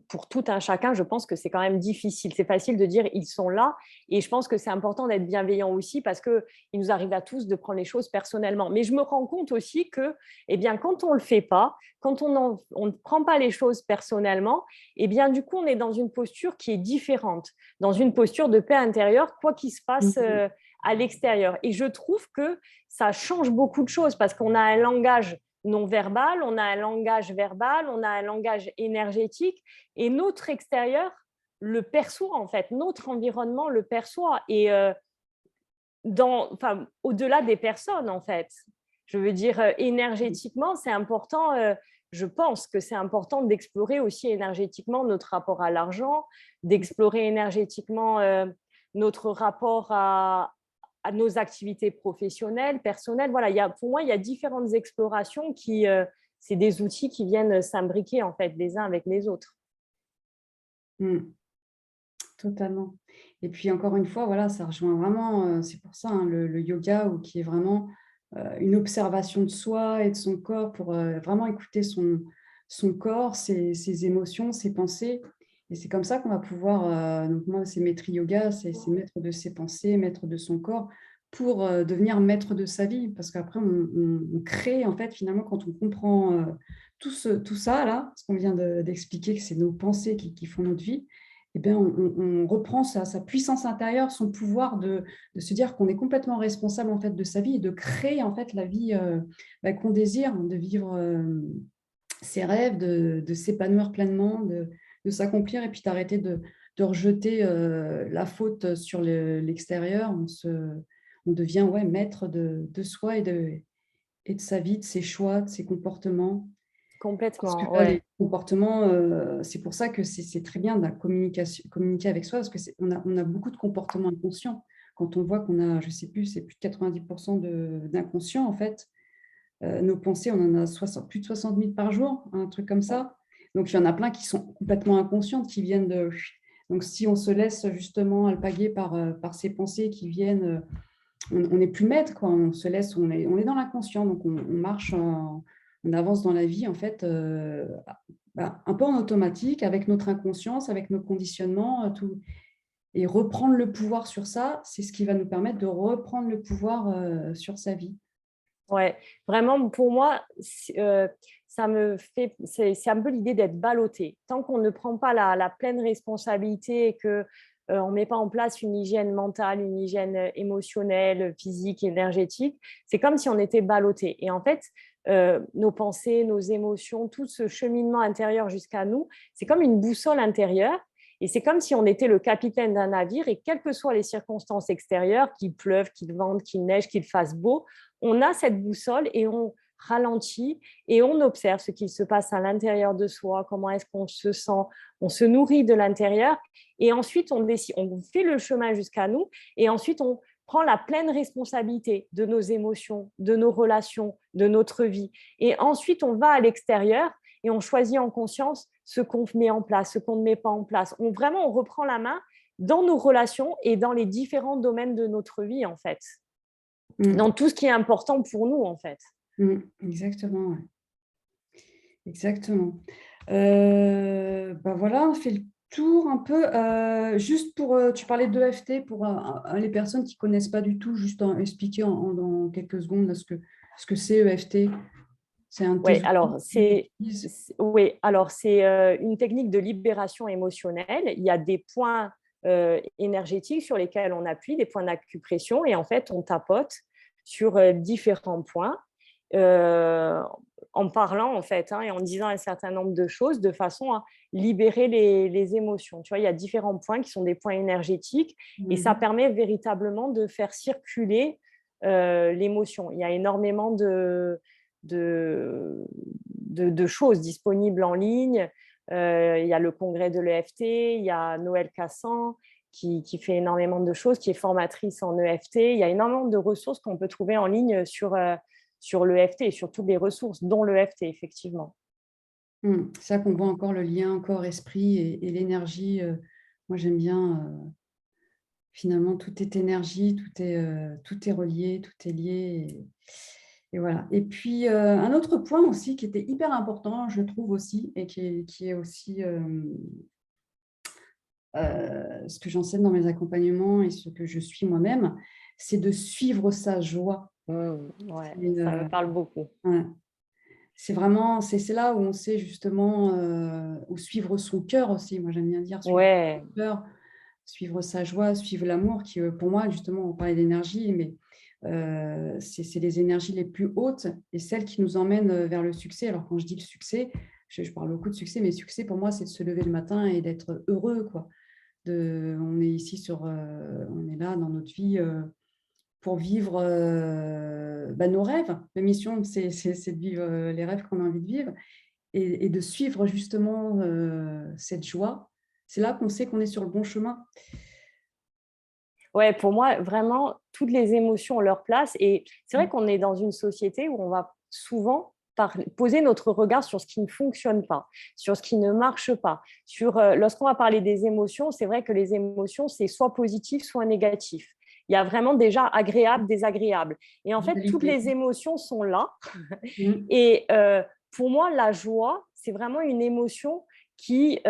pour tout un chacun, je pense que c'est quand même difficile. C'est facile de dire ils sont là, et je pense que c'est important d'être bienveillant aussi parce qu'il nous arrive à tous de prendre les choses personnellement. Mais je me rends compte aussi que, eh bien, quand on ne le fait pas, quand on ne prend pas les choses personnellement, eh bien, du coup, on est dans une posture qui est différente, dans une posture de paix intérieure, quoi qu'il se passe Mhm. à l'extérieur. Et je trouve que ça change beaucoup de choses parce qu'on a un langage non verbal, on a un langage verbal, on a un langage énergétique, et notre extérieur le perçoit en fait, notre environnement le perçoit, et enfin, au-delà des personnes en fait. Je veux dire, énergétiquement, c'est important, je pense que c'est important d'explorer aussi énergétiquement notre rapport à l'argent, d'explorer énergétiquement notre rapport à nos activités professionnelles, personnelles. Voilà, pour moi, il y a différentes explorations c'est des outils qui viennent s'imbriquer en fait les uns avec les autres. Mm. Totalement. Et puis encore une fois, voilà, ça rejoint vraiment, c'est pour ça, hein, le yoga qui est vraiment une observation de soi et de son corps pour vraiment écouter son corps, ses émotions, ses pensées. Et c'est comme ça qu'on va pouvoir, donc moi, c'est maître yoga, c'est maître de ses pensées, maître de son corps, pour devenir maître de sa vie. Parce qu'après, on crée, en fait, finalement, quand on comprend tout ça, là, ce qu'on vient d'expliquer, que c'est nos pensées qui font notre vie, eh bien, on reprend sa puissance intérieure, son pouvoir de se dire qu'on est complètement responsable en fait, de sa vie et de créer en fait, la vie qu'on désire, de vivre ses rêves, de s'épanouir pleinement, de s'accomplir et puis d'arrêter de rejeter la faute sur l'extérieur. On devient maître de soi et de sa vie, de ses choix, de ses comportements. Parce que Complètement, là, les ouais. comportements, c'est pour ça que c'est très bien de la communiquer avec soi, parce que on a beaucoup de comportements inconscients. Quand on voit qu'on a, je ne sais plus, c'est plus de 90 d'inconscient, en fait. Nos pensées, on en a plus de 60 000 par jour, un truc comme ça. Donc, il y en a plein qui sont complètement inconscientes, qui viennent de... Donc, si on se laisse justement alpaguer par ces pensées qui viennent, on n'est plus maître, quoi. On se laisse, on est dans l'inconscient, donc on marche, on avance dans la vie, en fait, un peu en automatique, avec notre inconscience, avec nos conditionnements, tout. Et reprendre le pouvoir sur ça, c'est ce qui va nous permettre de reprendre le pouvoir sur sa vie. Ouais, vraiment, pour moi, ça me fait, c'est un peu l'idée d'être ballotté. Tant qu'on ne prend pas la pleine responsabilité et que on ne met pas en place une hygiène mentale, une hygiène émotionnelle, physique, énergétique, c'est comme si on était ballotté. Et en fait, nos pensées, nos émotions, tout ce cheminement intérieur jusqu'à nous, c'est comme une boussole intérieure. Et c'est comme si on était le capitaine d'un navire, et quelles que soient les circonstances extérieures, qu'il pleuve, qu'il vente, qu'il neige, qu'il fasse beau, on a cette boussole et on ralentit et on observe ce qui se passe à l'intérieur de soi, comment est-ce qu'on se sent, on se nourrit de l'intérieur, et ensuite on décide, on fait le chemin jusqu'à nous, et ensuite on prend la pleine responsabilité de nos émotions, de nos relations, de notre vie. Et ensuite on va à l'extérieur et on choisit en conscience ce qu'on met en place, ce qu'on ne met pas en place. On reprend la main dans nos relations et dans les différents domaines de notre vie, en fait, Mm. dans tout ce qui est important pour nous, en fait. Exactement, ouais. Exactement. Voilà, on fait le tour un peu. Juste pour, tu parlais d'EFT, pour les personnes qui ne connaissent pas du tout, juste expliquer dans quelques secondes là, ce que c'est EFT. C'est un de tes Ouais, outils que tu utilises. oui, alors c'est une technique de libération émotionnelle. Il y a des points énergétiques sur lesquels on appuie, des points d'acupression, et en fait, on tapote sur différents points euh, en parlant, en fait, hein, et en disant un certain nombre de choses de façon à libérer les émotions. Tu vois, il y a différents points qui sont des points énergétiques, et ça Mhm. permet véritablement de faire circuler l'émotion. Il y a énormément de, de choses disponibles en ligne. Il y a le congrès de l'EFT, il y a Noël Cassan qui fait énormément de choses, qui est formatrice en EFT. Il y a énormément de ressources qu'on peut trouver en ligne sur l'EFT et sur toutes les ressources, dont l'EFT, effectivement. C'est ça qu'on voit encore le lien corps-esprit et l'énergie. Moi, j'aime bien, finalement, tout est énergie, tout est relié, tout est lié. Et voilà. Et puis, un autre point aussi qui était hyper important, je trouve aussi, et qui est aussi ce que j'enseigne dans mes accompagnements et ce que je suis moi-même, c'est de suivre sa joie. Ouais, C'est, ça me parle beaucoup. ouais. C'est vraiment, c'est là où on sait justement, où suivre son cœur aussi. Moi, j'aime bien dire suivre Ouais, son cœur, suivre sa joie, suivre l'amour, qui, pour moi, justement, on parlait d'énergie, mais c'est les énergies les plus hautes et celles qui nous emmènent vers le succès. Alors, quand je dis le succès, je parle beaucoup de succès, mais succès, pour moi, c'est de se lever le matin et d'être heureux, quoi. On est ici on est là dans notre vie pour vivre nos rêves. La mission, c'est de vivre les rêves qu'on a envie de vivre et de suivre justement cette joie. C'est là qu'on sait qu'on est sur le bon chemin. ouais, pour moi, vraiment, toutes les émotions ont leur place. Et c'est vrai qu'on est dans une société où on va souvent poser notre regard sur ce qui ne fonctionne pas, sur ce qui ne marche pas. Lorsqu'on va parler des émotions, c'est vrai que les émotions, c'est soit positif, soit négatif. Il y a vraiment déjà agréable, désagréable. Et en fait, toutes Dualité. les émotions sont là. Mm. Et pour moi, la joie, c'est vraiment une émotion qui,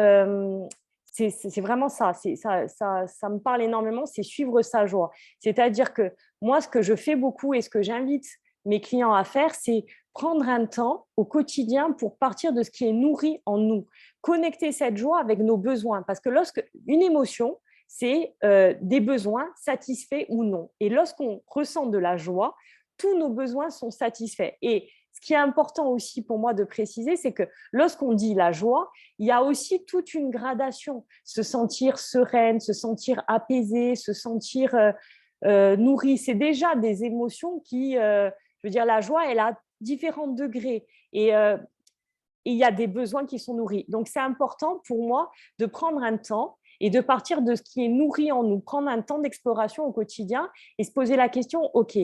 c'est vraiment ça, ça me parle énormément, c'est suivre sa joie. C'est-à-dire que moi, ce que je fais beaucoup et ce que j'invite mes clients à faire, c'est prendre un temps au quotidien pour partir de ce qui est nourri en nous, connecter cette joie avec nos besoins. Parce que lorsque une émotion, c'est des besoins satisfaits ou non. Et lorsqu'on ressent de la joie, tous nos besoins sont satisfaits. Et ce qui est important aussi pour moi de préciser, c'est que lorsqu'on dit la joie, il y a aussi toute une gradation. Se sentir sereine, se sentir apaisée, se sentir nourrie. C'est déjà des émotions qui, je veux dire, la joie, elle a différents degrés. Et il y a des besoins qui sont nourris. Donc, c'est important pour moi de prendre un temps et de partir de ce qui est nourri en nous, prendre un temps d'exploration au quotidien et se poser la question, OK,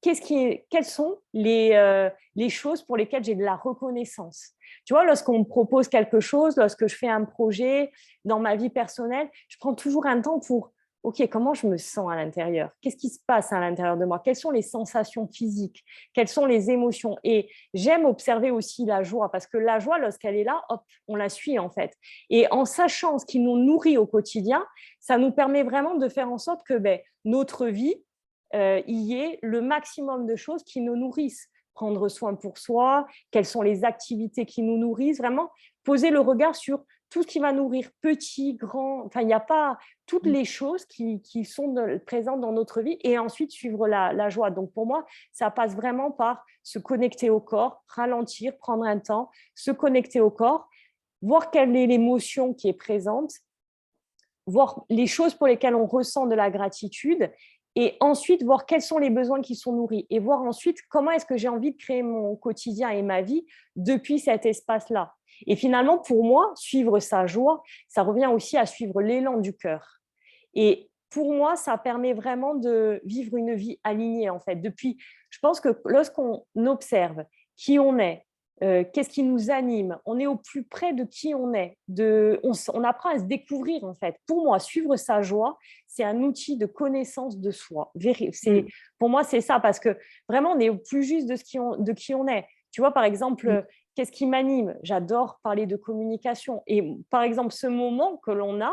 quelles sont les choses pour lesquelles j'ai de la reconnaissance. Tu vois, lorsqu'on me propose quelque chose, lorsque je fais un projet dans ma vie personnelle, je prends toujours un temps pour, OK, comment je me sens à l'intérieur? Qu'est-ce qui se passe à l'intérieur de moi? Quelles sont les sensations physiques? Quelles sont les émotions? Et j'aime observer aussi la joie, parce que la joie, lorsqu'elle est là, hop, on la suit en fait. Et en sachant ce qui nous nourrit au quotidien, ça nous permet vraiment de faire en sorte que notre vie, il y ait le maximum de choses qui nous nourrissent. Prendre soin pour soi, quelles sont les activités qui nous nourrissent, vraiment poser le regard sur tout ce qui va nourrir petit, grand, enfin, il n'y a pas toutes les choses qui sont présentes dans notre vie et ensuite suivre la joie. Donc, pour moi, ça passe vraiment par se connecter au corps, ralentir, prendre un temps, se connecter au corps, voir quelle est l'émotion qui est présente, voir les choses pour lesquelles on ressent de la gratitude et ensuite voir quels sont les besoins qui sont nourris et voir ensuite comment est-ce que j'ai envie de créer mon quotidien et ma vie depuis cet espace-là. Et finalement, pour moi, suivre sa joie, ça revient aussi à suivre l'élan du cœur. Et pour moi, ça permet vraiment de vivre une vie alignée, en fait. Je pense que lorsqu'on observe qui on est, qu'est-ce qui nous anime, on est au plus près de qui on est. On apprend à se découvrir, en fait. Pour moi, suivre sa joie, c'est un outil de connaissance de soi. Mm. Pour moi, c'est ça, parce que vraiment, on est au plus juste de qui on est. Tu vois, par exemple, qu'est-ce qui m'anime? J'adore parler de communication. Et par exemple, ce moment que l'on a,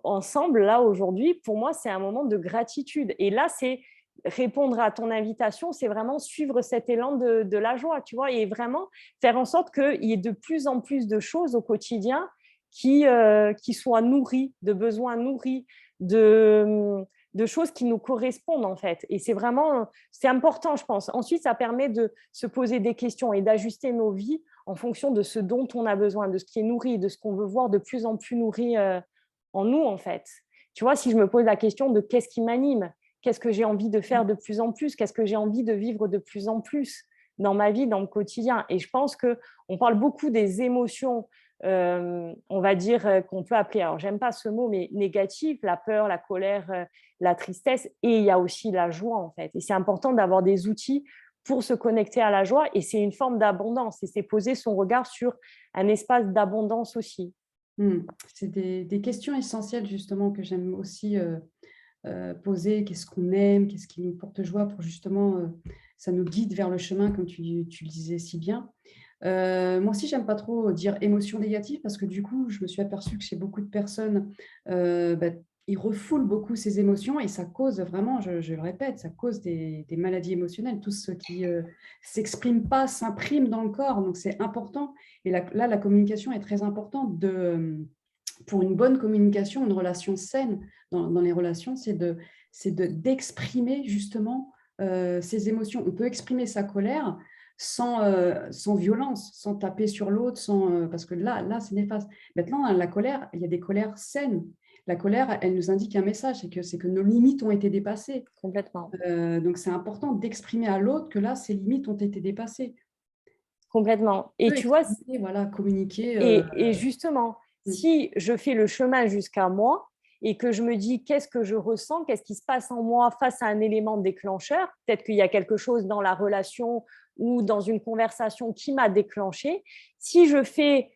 ensemble, là, aujourd'hui, pour moi, c'est un moment de gratitude. Et là, c'est répondre à ton invitation, c'est vraiment suivre cet élan de la joie, tu vois, et vraiment faire en sorte qu'il y ait de plus en plus de choses au quotidien qui soient nourries, de besoins nourris, de choses qui nous correspondent, en fait. Et c'est important, je pense. Ensuite, ça permet de se poser des questions et d'ajuster nos vies en fonction de ce dont on a besoin, de ce qui est nourri, de ce qu'on veut voir de plus en plus nourri en nous, en fait. Tu vois, si je me pose la question de qu'est-ce qui m'anime, qu'est-ce que j'ai envie de faire de plus en plus, qu'est-ce que j'ai envie de vivre de plus en plus dans ma vie, dans le quotidien. Et je pense qu'on parle beaucoup des émotions, on va dire, qu'on peut appeler, alors j'aime pas ce mot, mais négatives, la peur, la colère, la tristesse, et il y a aussi la joie, en fait. Et c'est important d'avoir des outils pour se connecter à la joie, et c'est une forme d'abondance, et c'est poser son regard sur un espace d'abondance aussi. C'est des questions essentielles justement que j'aime aussi poser. Qu'est-ce qu'on aime, qu'est-ce qui nous porte joie pour justement ça nous guide vers le chemin, comme tu le disais si bien. Moi aussi, j'aime pas trop dire émotions négatives parce que du coup, je me suis aperçue que chez beaucoup de personnes, bah, ils refoulent beaucoup ces émotions et ça cause vraiment, je le répète, ça cause des maladies émotionnelles. Tout ce qui s'exprime pas s'imprime dans le corps, donc c'est important. Et là, la communication est très importante pour une bonne communication, une relation saine dans les relations, d'exprimer justement ses émotions. On peut exprimer sa colère sans violence, sans taper sur l'autre, parce que là c'est néfaste. Maintenant, la colère, il y a des colères saines. La colère, elle nous indique un message, c'est que nos limites ont été dépassées. Complètement. Donc, c'est important d'exprimer à l'autre que là, ses limites ont été dépassées. Complètement. On Et peut tu vois, exprimer, voilà, communiquer. et justement, Mm, si je fais le chemin jusqu'à moi et que je me dis qu'est-ce que je ressens, qu'est-ce qui se passe en moi face à un élément déclencheur, peut-être qu'il y a quelque chose dans la relation ou dans une conversation qui m'a déclenché, si je fais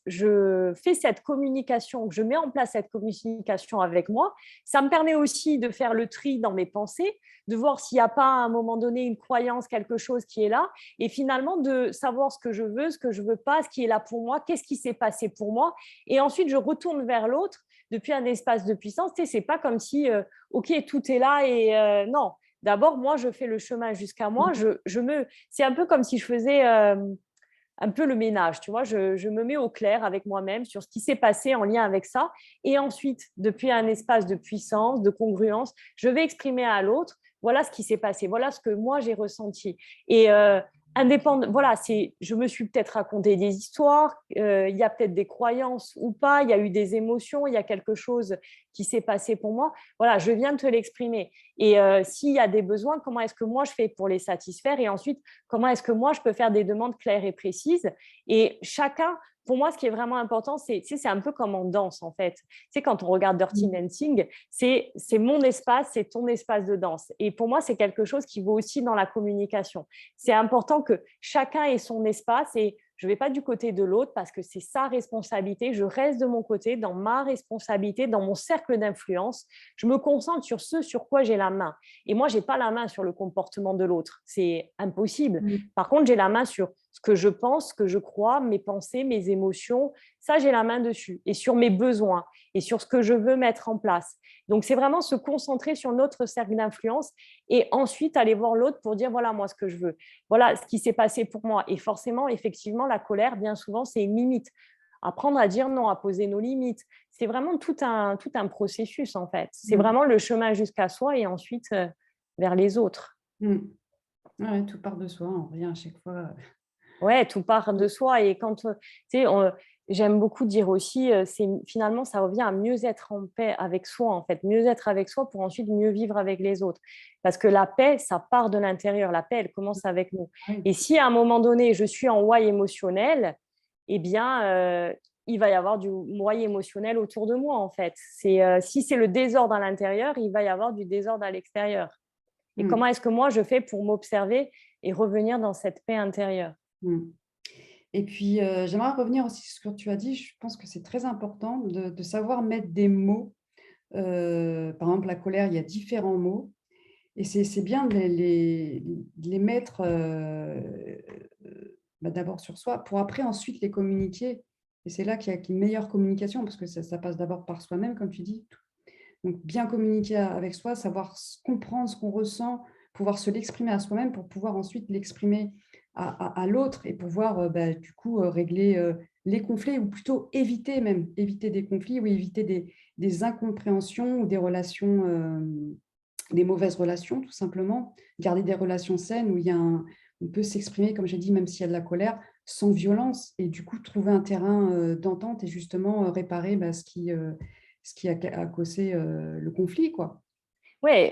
je fais cette communication, que je mets en place cette communication avec moi, ça me permet aussi de faire le tri dans mes pensées, de voir s'il n'y a pas à un moment donné une croyance, quelque chose qui est là, et finalement de savoir ce que je veux, ce que je veux pas, ce qui est là pour moi, qu'est-ce qui s'est passé pour moi, et ensuite je retourne vers l'autre depuis un espace de puissance. Tu sais, c'est pas comme si ok, tout est là et non. D'abord, moi, je fais le chemin jusqu'à moi. C'est un peu comme si je faisais un peu le ménage, tu vois. Je me mets au clair avec moi-même sur ce qui s'est passé en lien avec ça. Et ensuite, depuis un espace de puissance, de congruence, je vais exprimer à l'autre, voilà ce qui s'est passé, voilà ce que moi j'ai ressenti. Et indépendant, voilà, je me suis peut-être raconté des histoires, il y a peut-être des croyances ou pas, il y a eu des émotions, il y a quelque chose qui s'est passé pour moi. Voilà, je viens de te l'exprimer. Et s'il y a des besoins, comment est-ce que moi je fais pour les satisfaire? Et ensuite, comment est-ce que moi je peux faire des demandes claires et précises? Et chacun, pour moi, ce qui est vraiment important, c'est un peu comme en danse, en fait. C'est quand on regarde Dirty mm, Dancing, c'est mon espace, c'est ton espace de danse. Et pour moi, c'est quelque chose qui vaut aussi dans la communication. C'est important que chacun ait son espace et je ne vais pas du côté de l'autre parce que c'est sa responsabilité. Je reste de mon côté, dans ma responsabilité, dans mon cercle d'influence. Je me concentre sur ce sur quoi j'ai la main. Et moi, je n'ai pas la main sur le comportement de l'autre. C'est impossible. mm. Par contre, j'ai la main sur ce que je pense, ce que je crois, mes pensées, mes émotions. Ça, j'ai la main dessus. Et sur mes besoins et sur ce que je veux mettre en place. Donc, c'est vraiment se concentrer sur notre cercle d'influence et ensuite aller voir l'autre pour dire voilà, moi, ce que je veux. Voilà ce qui s'est passé pour moi. Et forcément, effectivement, la colère, bien souvent, c'est une limite. Apprendre à dire non, à poser nos limites. C'est vraiment tout un processus, en fait. C'est Mm, vraiment le chemin jusqu'à soi et ensuite vers les autres. mm. Ouais, tout part de soi, on revient à chaque fois. Ouais, tout part de soi. Et quand, tu sais, j'aime beaucoup dire aussi, finalement, ça revient à mieux être en paix avec soi, en fait. Mieux être avec soi pour ensuite mieux vivre avec les autres. Parce que la paix, ça part de l'intérieur. La paix, elle commence avec nous. Oui. Et si à un moment donné, je suis en why émotionnel, eh bien, il va y avoir du why émotionnel autour de moi, en fait. Si c'est le désordre à l'intérieur, il va y avoir du désordre à l'extérieur. Et comment Mm, est-ce que moi, je fais pour m'observer et revenir dans cette paix intérieure? mm. Et puis, j'aimerais revenir aussi sur ce que tu as dit. Je pense que c'est très important de savoir mettre des mots. Par exemple, la colère, il y a différents mots. Et c'est bien de les mettre d'abord sur soi pour après ensuite les communiquer. Et c'est là qu'il y a une meilleure communication parce que ça passe d'abord par soi-même, comme tu dis. Donc, bien communiquer avec soi, savoir comprendre ce qu'on ressent, pouvoir se l'exprimer à soi-même pour pouvoir ensuite l'exprimer à l'autre et pouvoir du coup régler les conflits ou plutôt éviter des conflits ou éviter des incompréhensions ou des relations, des mauvaises relations tout simplement. Garder des relations saines où on peut s'exprimer, comme j'ai dit, même s'il y a de la colère, sans violence et du coup trouver un terrain d'entente et justement réparer ce qui a causé le conflit, quoi. Oui,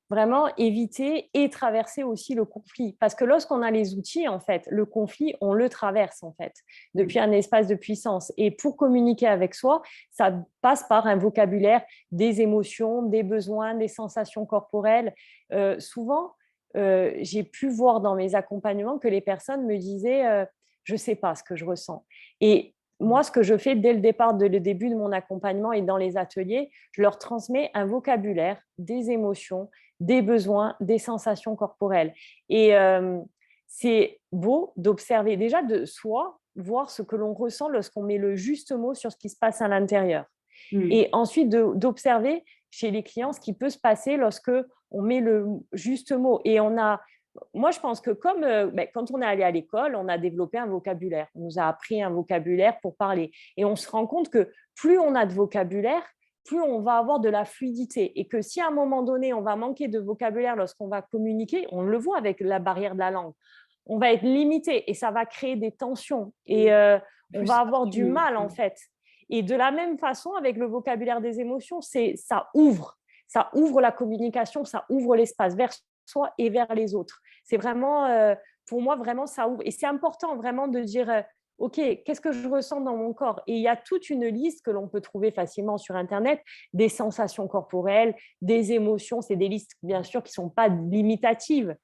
vraiment éviter et traverser aussi le conflit. Parce que lorsqu'on a les outils, en fait, le conflit, on le traverse, en fait, Oui. depuis un espace de puissance. Et pour communiquer avec soi, ça passe par un vocabulaire des émotions, des besoins, des sensations corporelles. Souvent, j'ai pu voir dans mes accompagnements que les personnes me disaient je ne sais pas ce que je ressens. Et moi, ce que je fais dès le départ, dès le début de mon accompagnement et dans les ateliers, je leur transmets un vocabulaire, des émotions, des besoins, des sensations corporelles. Et c'est beau d'observer déjà de soi, voir ce que l'on ressent lorsqu'on met le juste mot sur ce qui se passe à l'intérieur. Mm. Et ensuite, d'observer chez les clients ce qui peut se passer lorsque on met le juste mot. Et moi, je pense que comme quand on est allé à l'école, on a développé un vocabulaire. On nous a appris un vocabulaire pour parler. Et on se rend compte que plus on a de vocabulaire, plus on va avoir de la fluidité. Et que si à un moment donné, on va manquer de vocabulaire lorsqu'on va communiquer, on le voit avec la barrière de la langue, on va être limité et ça va créer des tensions. Et on Plus va avoir du mal, en fait. Et de la même façon, avec le vocabulaire des émotions, ça ouvre la communication, ça ouvre l'espace vers soi et vers les autres. C'est vraiment, pour moi, vraiment, ça ouvre. Et c'est important vraiment de dire, OK, qu'est-ce que je ressens dans mon corps? Et il y a toute une liste que l'on peut trouver facilement sur Internet, des sensations corporelles, des émotions. C'est des listes, bien sûr, qui ne sont pas limitatives,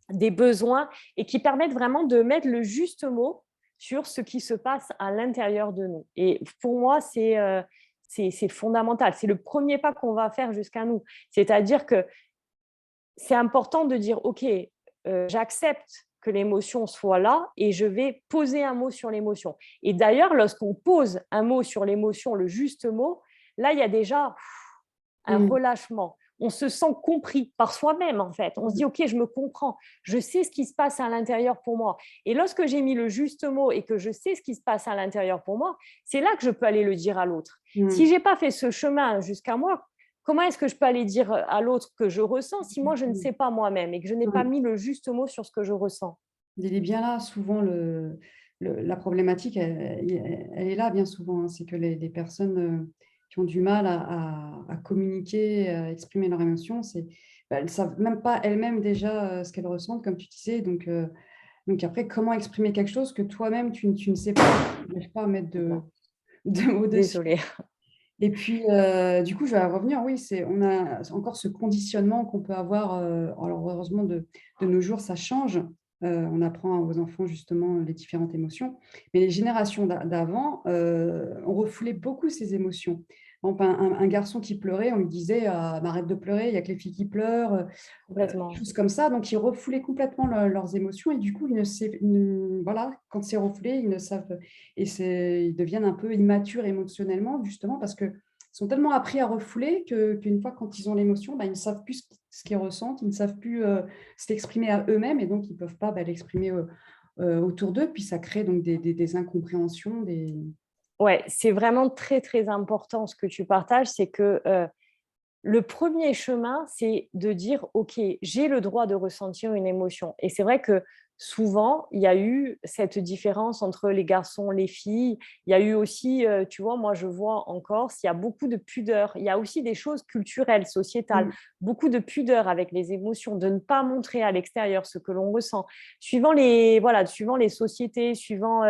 des besoins et qui permettent vraiment de mettre le juste mot sur ce qui se passe à l'intérieur de nous. Et pour moi, c'est fondamental. C'est le premier pas qu'on va faire jusqu'à nous. C'est-à-dire que c'est important de dire, OK, j'accepte que l'émotion soit là et je vais poser un mot sur l'émotion. Et d'ailleurs, lorsqu'on pose un mot sur l'émotion, le juste mot, là, il y a déjà un relâchement. On se sent compris par soi-même, en fait. On se dit, OK, je me comprends. Je sais ce qui se passe à l'intérieur pour moi. Et lorsque j'ai mis le juste mot et que je sais ce qui se passe à l'intérieur pour moi, c'est là que je peux aller le dire à l'autre. Si je n'ai pas fait ce chemin jusqu'à moi, comment est-ce que je peux aller dire à l'autre que je ressens si moi, je ne sais pas moi-même et que je n'ai pas mis le juste mot sur ce que je ressens? Il est bien là, souvent, la problématique, elle est là bien souvent. Hein. C'est que les personnes qui ont du mal à communiquer, à exprimer leurs émotions, elles ne savent même pas elles-mêmes déjà ce qu'elles ressentent, comme tu disais. Donc après, comment exprimer quelque chose que toi-même, tu ne sais pas, tu n'arrives pas à mettre de mots dessus. Désolée. Et puis, du coup, je vais revenir, oui, on a encore ce conditionnement qu'on peut avoir. Alors, heureusement, de nos jours, ça change. On apprend aux enfants, justement, les différentes émotions. Mais les générations d'avant, on refoulait beaucoup ces émotions. Par exemple, un garçon qui pleurait, on lui disait ah, bah, arrête de pleurer, il n'y a que les filles qui pleurent, des Complètement. choses comme ça. Donc, ils refoulaient complètement leurs émotions. Et du coup, voilà, quand c'est refoulé, ils ne savent. Ils deviennent un peu immatures émotionnellement, justement, parce qu'ils sont tellement appris à refouler qu'une fois, quand ils ont l'émotion, bah, ils ne savent plus ce qu'ils ressentent, ils ne savent plus s'exprimer à eux-mêmes et donc ils ne peuvent pas l'exprimer autour d'eux. Puis ça crée donc des incompréhensions. Ouais, c'est vraiment très, très important ce que tu partages, c'est que le premier chemin, c'est de dire, OK, j'ai le droit de ressentir une émotion. Et c'est vrai que souvent, il y a eu cette différence entre les garçons, les filles. Il y a eu aussi, tu vois, moi je vois en Corse, il y a beaucoup de pudeur. Il y a aussi des choses culturelles, sociétales, beaucoup de pudeur avec les émotions, de ne pas montrer à l'extérieur ce que l'on ressent. Suivant les sociétés, suivant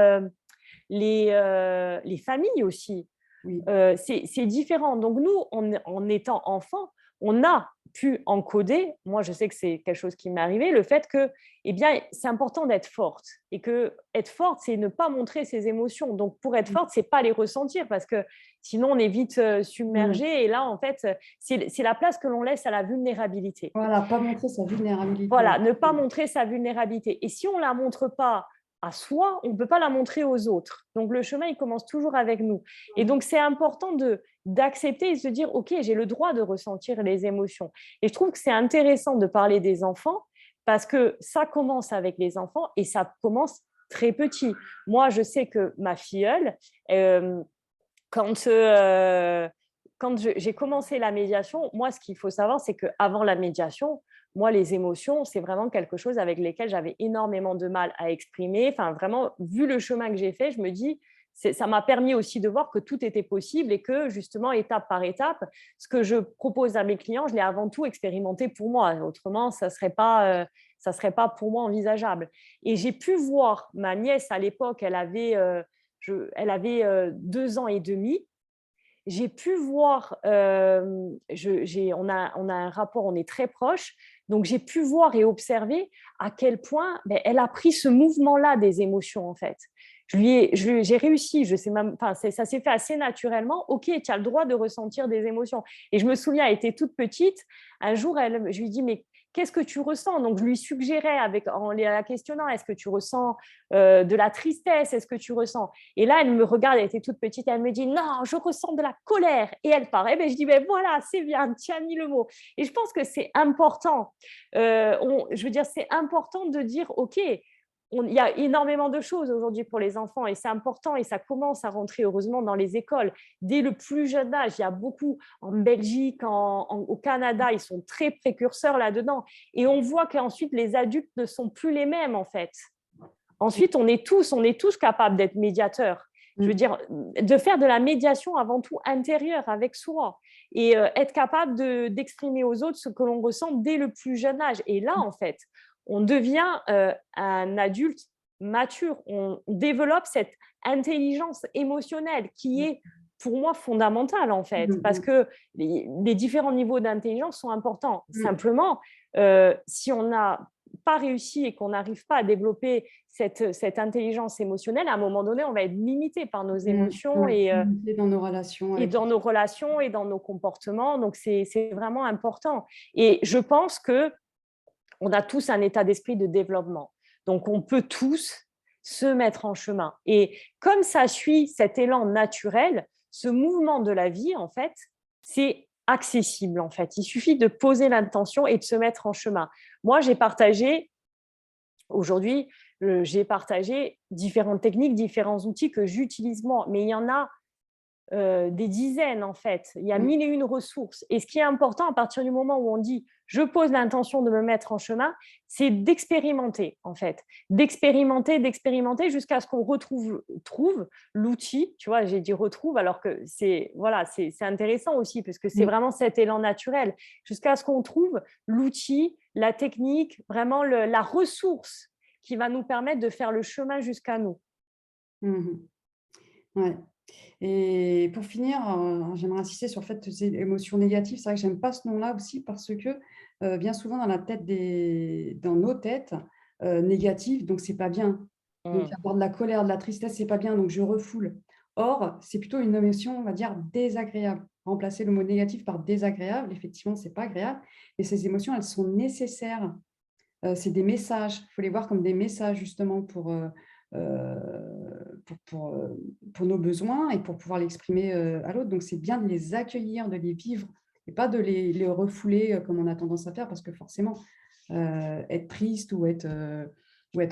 les familles aussi. Oui. C'est différent. Donc nous, en étant enfant, on a pu encoder, moi je sais que c'est quelque chose qui m'est arrivé, le fait que eh bien, c'est important d'être forte. Et que être forte, c'est ne pas montrer ses émotions. Donc pour être forte, c'est pas les ressentir parce que sinon on est vite submergé. Et là, en fait, c'est la place que l'on laisse à la vulnérabilité. Voilà, pas montrer sa vulnérabilité. Voilà, ne pas montrer sa vulnérabilité. Et si on ne la montre pas à soi, on ne peut pas la montrer aux autres. Donc, le chemin, il commence toujours avec nous. Et donc, c'est important d'accepter et de se dire, OK, j'ai le droit de ressentir les émotions. Et je trouve que c'est intéressant de parler des enfants parce que ça commence avec les enfants et ça commence très petit. Moi, je sais que ma filleule, quand j'ai commencé la médiation, moi, ce qu'il faut savoir, c'est qu'avant la médiation, moi, les émotions, c'est vraiment quelque chose avec lesquelles j'avais énormément de mal à exprimer. Enfin, vraiment, vu le chemin que j'ai fait, je me dis, ça m'a permis aussi de voir que tout était possible et que, justement, étape par étape, ce que je propose à mes clients, je l'ai avant tout expérimenté pour moi. Autrement, ça serait pas pour moi envisageable. Et j'ai pu voir ma nièce à l'époque, elle avait 2 ans et demi. J'ai pu voir, on a un rapport, on est très proches, donc j'ai pu voir et observer à quel point elle a pris ce mouvement-là des émotions en fait. j'ai réussi, je sais même, enfin, ça s'est fait assez naturellement. Ok, tu as le droit de ressentir des émotions. Et je me souviens, elle était toute petite. Un jour, je lui dis, mais qu'est-ce que tu ressens? Donc, je lui suggérais en la questionnant, est-ce que tu ressens de la tristesse? Est-ce que tu ressens? Et là, elle me regarde, elle était toute petite, elle me dit, non, je ressens de la colère. Et elle part. Et ben, je dis, ben voilà, c'est bien, tu as mis le mot. Et je pense que c'est important. Je veux dire, c'est important de dire, ok, il y a énormément de choses aujourd'hui pour les enfants et c'est important et ça commence à rentrer heureusement dans les écoles dès le plus jeune âge. Il y a beaucoup en Belgique, au Canada, ils sont très précurseurs là-dedans. Et on voit qu'ensuite les adultes ne sont plus les mêmes en fait. Ensuite, on est tous capables d'être médiateurs. Je veux dire, de faire de la médiation avant tout intérieure avec soi et être capable d'exprimer aux autres ce que l'on ressent dès le plus jeune âge. Et là, en fait, on devient un adulte mature. On développe cette intelligence émotionnelle qui est pour moi fondamentale, en fait, parce que les différents niveaux d'intelligence sont importants. Simplement, si on n'a pas réussi et qu'on n'arrive pas à développer cette intelligence émotionnelle, à un moment donné, on va être limité par nos émotions et dans nos relations et avec dans nos relations et dans nos comportements. Donc, c'est vraiment important. Et je pense que on a tous un état d'esprit de développement. Donc, on peut tous se mettre en chemin. Et comme ça suit cet élan naturel, ce mouvement de la vie, en fait, c'est accessible, en fait. Il suffit de poser l'intention et de se mettre en chemin. Moi, aujourd'hui, j'ai partagé différentes techniques, différents outils que j'utilise moi, mais il y en a des dizaines en fait. Il y a mille et une ressources. Et ce qui est important à partir du moment où on dit je pose l'intention de me mettre en chemin, c'est d'expérimenter en fait, d'expérimenter jusqu'à ce qu'on trouve l'outil. Tu vois, j'ai dit retrouve alors que c'est voilà, c'est intéressant aussi parce que c'est vraiment cet élan naturel jusqu'à ce qu'on trouve l'outil, la technique, vraiment la ressource qui va nous permettre de faire le chemin jusqu'à nous. Ouais. Et pour finir, j'aimerais insister sur le fait que ces émotions négatives, c'est vrai que j'aime pas ce nom-là aussi parce que, bien souvent dans nos têtes, négatives, donc c'est pas bien. Donc avoir de la colère, de la tristesse, c'est pas bien, donc je refoule. Or, c'est plutôt une émotion, on va dire, désagréable. Remplacer le mot négatif par désagréable, effectivement, c'est pas agréable, et ces émotions, elles sont nécessaires. C'est des messages, il faut les voir comme des messages justement pour nos besoins et pour pouvoir l'exprimer, à l'autre. Donc c'est bien de les accueillir, de les vivre et pas de les refouler, comme on a tendance à faire parce que forcément, être triste ou être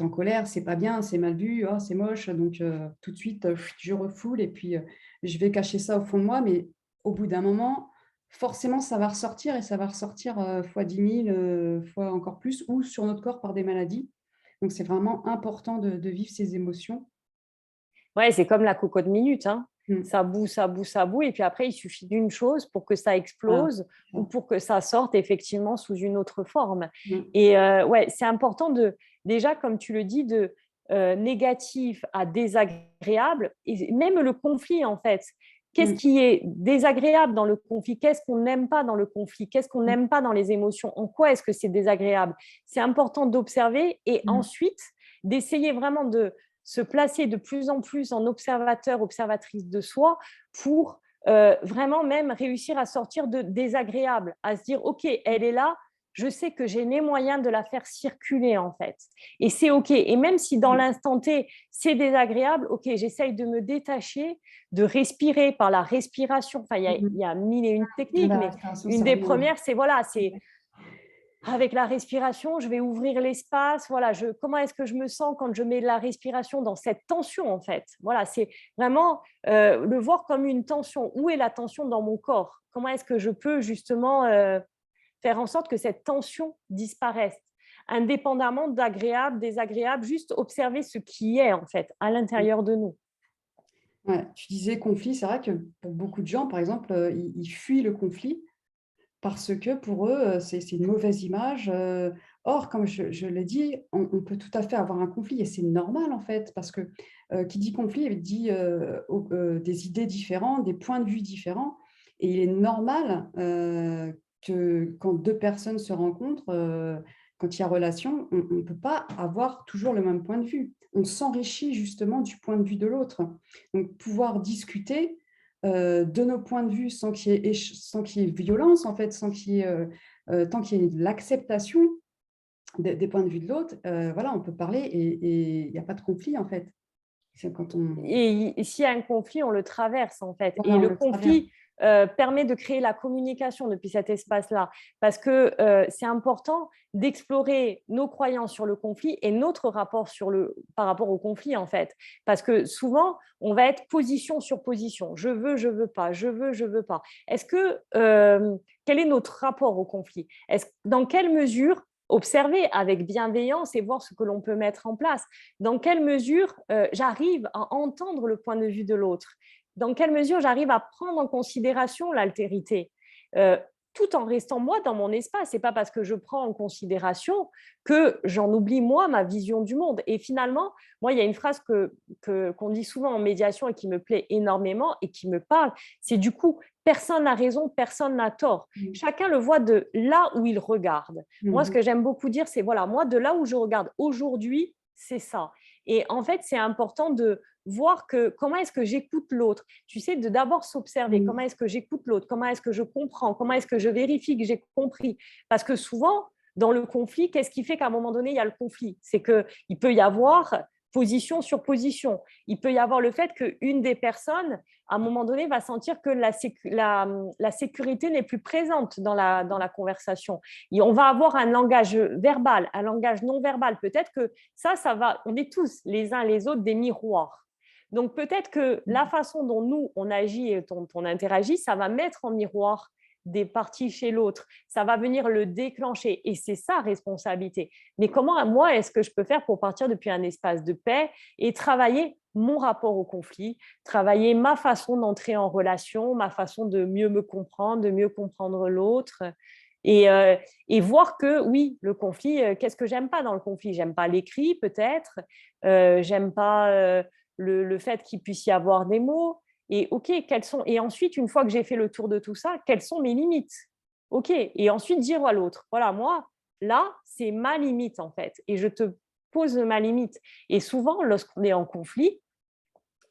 en colère, c'est pas bien, c'est mal vu, oh, c'est moche, donc tout de suite, je refoule et puis, je vais cacher ça au fond de moi, mais au bout d'un moment, forcément, ça va ressortir et ça va ressortir, fois 10 000, fois encore plus ou sur notre corps par des maladies. Donc c'est vraiment important de vivre ces émotions. Ouais, c'est comme la cocotte minute, hein. Mmh. Ça bout, ça bout, ça bout, et puis après, il suffit d'une chose pour que ça Voilà, explose c'est ou ça. pour que ça sorte effectivement sous une autre forme. Mmh. Et ouais, c'est important déjà, comme tu le dis, de négatif à désagréable, et même le conflit, en fait. Qu'est-ce Mmh. qui est désagréable dans le conflit? Qu'est-ce qu'on n'aime pas dans le conflit? Qu'est-ce qu'on Mmh. n'aime pas dans les émotions? En quoi est-ce que c'est désagréable? C'est important d'observer et Mmh. ensuite d'essayer vraiment de se placer de plus en plus en observateur, observatrice de soi pour vraiment même réussir à sortir de désagréable, à se dire, OK, elle est là, je sais que j'ai les moyens de la faire circuler en fait. Et c'est OK. Et même si dans Mmh. l'instant T, c'est désagréable, OK, j'essaye de me détacher, de respirer par la respiration. Enfin, Mmh. il y a mille et une techniques, La mais respiration, une c'est des vraiment premières, c'est voilà, c'est avec la respiration, je vais ouvrir l'espace. Voilà, comment est-ce que je me sens quand je mets de la respiration dans cette tension, en fait? Voilà, c'est vraiment le voir comme une tension. Où est la tension dans mon corps? Comment est-ce que je peux justement faire en sorte que cette tension disparaisse? Indépendamment d'agréable, désagréable, juste observer ce qui est, en fait, à l'intérieur de nous. ouais, tu disais conflit, c'est vrai que pour beaucoup de gens, par exemple, ils fuient le conflit parce que pour eux, c'est une mauvaise image, or comme je l'ai dit, on peut tout à fait avoir un conflit et c'est normal en fait parce que, qui dit conflit, il dit, des idées différentes, des points de vue différents et il est normal, que quand 2 personnes se rencontrent, quand il y a relation, on ne peut pas avoir toujours le même point de vue. On s'enrichit justement du point de vue de l'autre. Donc, pouvoir discuter de nos points de vue sans qu'il y ait violence, en fait, tant qu'il y ait l'acceptation des points de vue de l'autre, voilà, on peut parler et il n'y a pas de conflit, en fait. C'est quand on, Et s'il y a un conflit, on le traverse en fait. voilà, Et on le le traverse. conflit permet de créer la communication depuis cet espace-là. Parce que c'est important d'explorer nos croyances sur le conflit et notre rapport par rapport au conflit en fait. Parce que souvent, on va être position sur position. Je veux pas, je veux pas. Quel est notre rapport au conflit? Dans quelle mesure observer avec bienveillance et voir ce que l'on peut mettre en place? Dans quelle mesure j'arrive à entendre le point de vue de l'autre? Dans quelle mesure j'arrive à prendre en considération l'altérité, euh, tout en restant moi dans mon espace? C'est pas parce que je prends en considération que j'en oublie moi ma vision du monde. Et finalement, moi, il y a une phrase qu'on dit souvent en médiation et qui me plaît énormément et qui me parle, c'est du coup, personne n'a raison, personne n'a tort. Chacun le voit de là où il regarde. Moi, ce que j'aime beaucoup dire, c'est voilà, moi, de là où je regarde aujourd'hui, c'est ça. Et en fait, c'est important de voir comment est-ce que j'écoute l'autre. Tu sais, de d'abord s'observer, comment est-ce que j'écoute l'autre, comment est-ce que je comprends, comment est-ce que je vérifie que j'ai compris. Parce que souvent, dans le conflit, qu'est-ce qui fait qu'à un moment donné, il y a le conflit? C'est qu'il peut y avoir position sur position. Il peut y avoir le fait qu'une des personnes, à un moment donné, va sentir que la sécurité n'est plus présente dans la conversation. Et on va avoir un langage verbal, un langage non verbal. Peut-être que ça va, on est tous les uns les autres des miroirs. Donc peut-être que la façon dont nous, on agit et on interagit, ça va mettre en miroir des parties chez l'autre, ça va venir le déclencher et c'est sa responsabilité. Mais comment, moi, est-ce que je peux faire pour partir depuis un espace de paix et travailler mon rapport au conflit, travailler ma façon d'entrer en relation, ma façon de mieux me comprendre, de mieux comprendre l'autre et voir que oui, le conflit, qu'est-ce que j'aime pas dans le conflit? J'aime pas l'écrit peut-être, j'aime pas le fait qu'il puisse y avoir des mots. Et OK, et ensuite, une fois que j'ai fait le tour de tout ça, quelles sont mes limites? OK, et ensuite dire à l'autre, voilà, moi, là, c'est ma limite en fait, et je te pose ma limite. Et souvent, lorsqu'on est en conflit,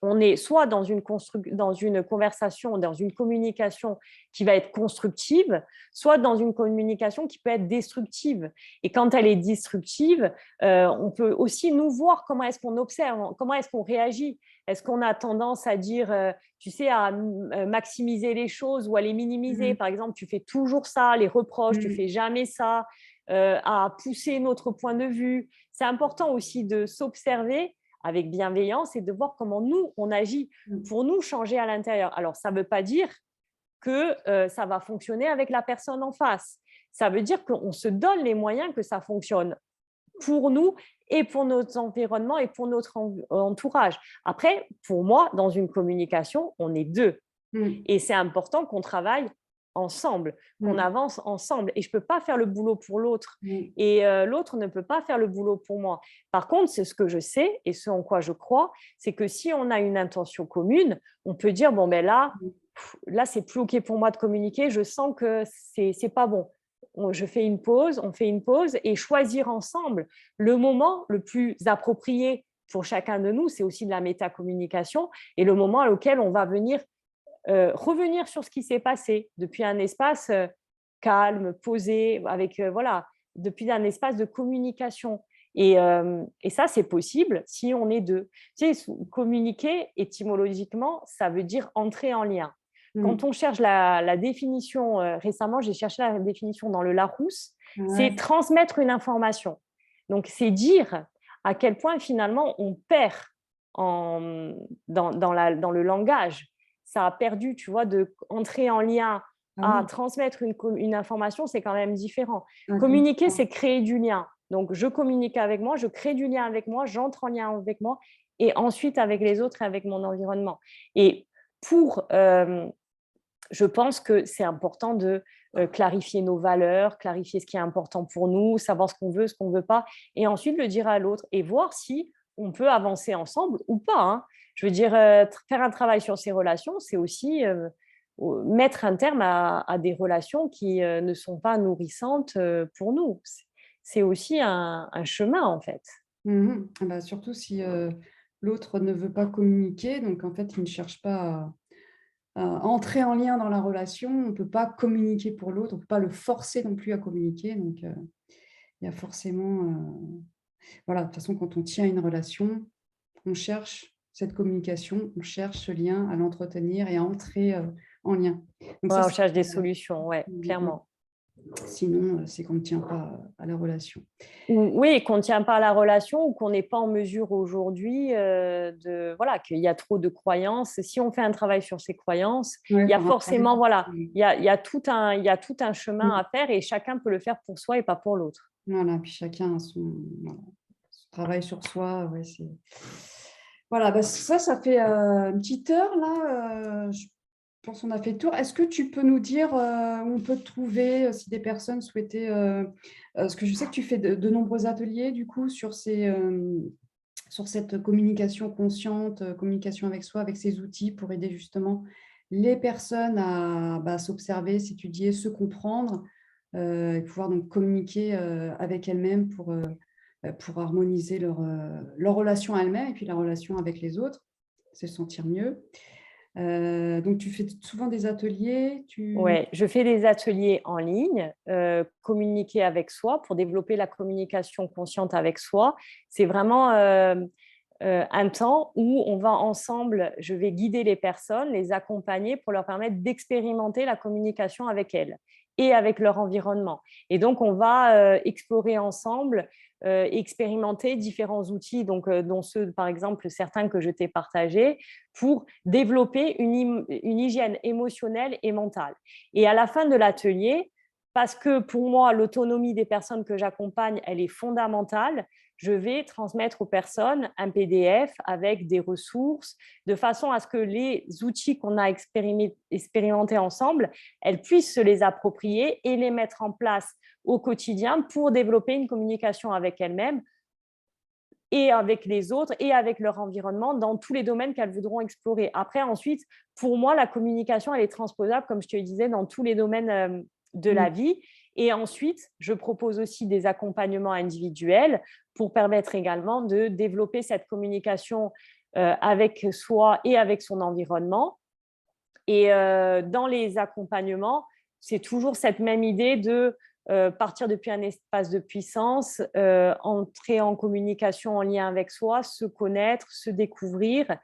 on est soit dans une conversation, dans une communication qui va être constructive, soit dans une communication qui peut être destructive. Et quand elle est destructive, on peut aussi nous voir comment est-ce qu'on observe, comment est-ce qu'on réagit. Est-ce qu'on a tendance à dire, tu sais, à maximiser les choses ou à les minimiser? Par exemple, tu fais toujours ça, les reproches, tu fais jamais ça, à pousser notre point de vue. C'est important aussi de s'observer avec bienveillance et de voir comment nous, on agit pour nous changer à l'intérieur. Alors, ça ne veut pas dire que ça va fonctionner avec la personne en face. Ça veut dire qu'on se donne les moyens que ça fonctionne pour nous et pour notre environnement et pour notre entourage. Après, pour moi, dans une communication, on est deux. Et c'est important qu'on travaille ensemble, qu'on avance ensemble. Et je ne peux pas faire le boulot pour l'autre. Et l'autre ne peut pas faire le boulot pour moi. Par contre, c'est ce que je sais et ce en quoi je crois, c'est que si on a une intention commune, on peut dire, bon, ben là c'est plus OK pour moi de communiquer, je sens que c'est pas bon. Je fais une pause, on fait une pause et choisir ensemble le moment le plus approprié pour chacun de nous, c'est aussi de la métacommunication et le moment auquel on va venir revenir sur ce qui s'est passé depuis un espace calme, posé, avec voilà, depuis un espace de communication. Et ça, c'est possible si on est deux. Tu sais, communiquer, étymologiquement, ça veut dire entrer en lien. Quand on cherche la définition, récemment, j'ai cherché la définition dans le Larousse, c'est transmettre une information. Donc, c'est dire à quel point finalement on perd dans le langage. Ça a perdu, tu vois, de entrer en lien à transmettre une information, c'est quand même différent. Communiquer, c'est créer du lien. Donc, je communique avec moi, je crée du lien avec moi, j'entre en lien avec moi et ensuite avec les autres et avec mon environnement. Et je pense que c'est important de clarifier nos valeurs, clarifier ce qui est important pour nous, savoir ce qu'on veut, ce qu'on ne veut pas, et ensuite le dire à l'autre et voir si on peut avancer ensemble ou pas. Hein. Je veux dire, faire un travail sur ces relations, c'est aussi mettre un terme à des relations qui ne sont pas nourrissantes pour nous. c'est aussi un chemin, en fait. Ah bah, surtout si l'autre ne veut pas communiquer, donc en fait, il ne cherche pas à entrer en lien dans la relation. On ne peut pas communiquer pour l'autre, on ne peut pas le forcer non plus à communiquer. Donc, il y a forcément, voilà, de toute façon, quand on tient une relation, on cherche cette communication, on cherche ce lien à l'entretenir et à entrer en lien. Donc Ouais, ça, on c'est cherche des solutions, ouais, mmh, clairement. sinon, c'est qu'on ne tient pas à la relation. Oui, qu'on ne tient pas à la relation ou qu'on n'est pas en mesure aujourd'hui voilà, qu'il y a trop de croyances. Si on fait un travail sur ces croyances, Ouais, il y a par rapport à forcément, voilà, mmh. il y a tout un chemin Mmh. à faire et chacun peut le faire pour soi et pas pour l'autre. Voilà, puis chacun a voilà, son travail sur soi, ouais, c'est voilà, bah, ça fait, une petite heure là, je pense qu'on a fait le tour. Est-ce que tu peux nous dire, où on peut te trouver, si des personnes souhaitaient, parce que je sais que tu fais de nombreux ateliers du coup sur sur cette communication consciente, communication avec soi, avec ces outils pour aider justement les personnes à, bah, s'observer, s'étudier, se comprendre, et pouvoir donc communiquer, avec elles-mêmes pour harmoniser leur relation à elles-mêmes et puis la relation avec les autres, se sentir mieux. Donc tu fais souvent des ateliers, tu Ouais, je fais des ateliers en ligne, communiquer avec soi pour développer la communication consciente avec soi. C'est vraiment un temps où on va ensemble, je vais guider les personnes, les accompagner pour leur permettre d'expérimenter la communication avec elles et avec leur environnement. Et donc, on va explorer ensemble, expérimenter différents outils, donc, dont ceux, par exemple, certains que je t'ai partagés, pour développer une hygiène émotionnelle et mentale. Et à la fin de l'atelier, parce que pour moi, l'autonomie des personnes que j'accompagne, elle est fondamentale, je vais transmettre aux personnes un PDF avec des ressources, de façon à ce que les outils qu'on a expérimentés ensemble, elles puissent se les approprier et les mettre en place au quotidien pour développer une communication avec elles-mêmes et avec les autres et avec leur environnement dans tous les domaines qu'elles voudront explorer. Après, ensuite, pour moi, la communication, elle est transposable, comme je te le disais, dans tous les domaines de mmh, la vie. Et ensuite, je propose aussi des accompagnements individuels pour permettre également de développer cette communication avec soi et avec son environnement. Et dans les accompagnements, c'est toujours cette même idée de partir depuis un espace de puissance, entrer en communication en lien avec soi, se connaître, se découvrir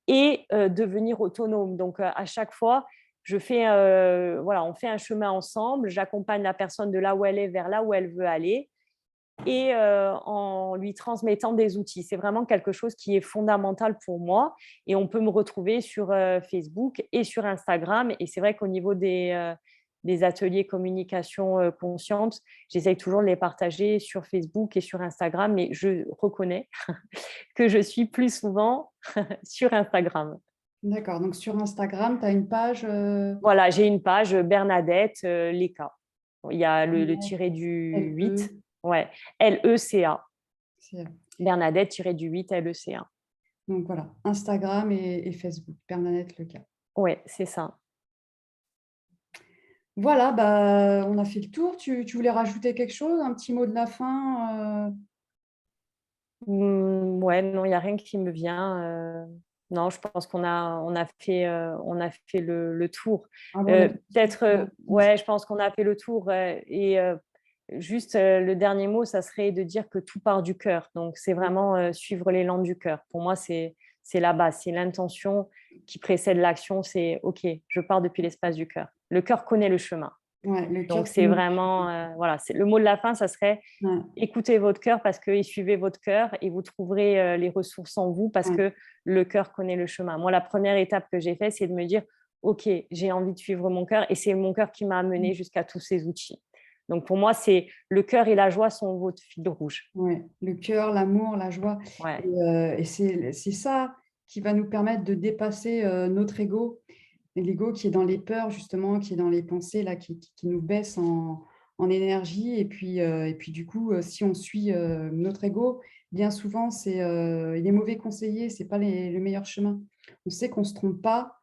et devenir autonome. Donc, à chaque fois, voilà, on fait un chemin ensemble, j'accompagne la personne de là où elle est vers là où elle veut aller et en lui transmettant des outils. C'est vraiment quelque chose qui est fondamental pour moi et on peut me retrouver sur Facebook et sur Instagram. Et c'est vrai qu'au niveau des ateliers communication consciente, j'essaye toujours de les partager sur Facebook et sur Instagram, mais je reconnais que je suis plus souvent sur Instagram. d'accord, donc sur Instagram, tu as une page, Voilà, j'ai une page Bernadette Leca. Il y a le tiré du LE, 8, ouais, LECA. c'est Bernadette-du-8 LECA. donc voilà, Instagram et Facebook, Bernadette Leca. Ouais, c'est ça. Voilà, bah, on a fait le tour. Tu voulais rajouter quelque chose? Un petit mot de la fin? Ouais, non, il y a rien qui me vient, non, je pense on a fait le tour. Ah bon, on a fait le tour. Peut-être, Ouais. ouais, je pense qu'on a fait le tour, et juste, le dernier mot, ça serait de dire que tout part du cœur. Donc c'est vraiment, suivre l'élan du cœur. Pour moi, c'est la base, c'est l'intention qui précède l'action, c'est: «OK, je pars depuis l'espace du cœur». Le cœur connaît le chemin. Ouais, le Donc cœur c'est communique. vraiment, voilà, c'est le mot de la fin, ça serait: Ouais, écoutez votre cœur et suivez votre cœur et vous trouverez les ressources en vous parce ouais. que le cœur connaît le chemin. Moi, la première étape que j'ai faite, c'est de me dire: OK, j'ai envie de suivre mon cœur et c'est mon cœur qui m'a amené jusqu'à tous ces outils. Donc pour moi, c'est le cœur et la joie sont votre fil rouge. Ouais, le cœur, l'amour, la joie Ouais, et c'est ça qui va nous permettre de dépasser, notre ego et l'ego qui est dans les peurs justement, qui est dans les pensées là, qui nous baissent en énergie et puis du coup, si on suit, notre ego, bien souvent c'est, il est mauvais conseiller, c'est pas le meilleur chemin. On sait qu'on se trompe pas.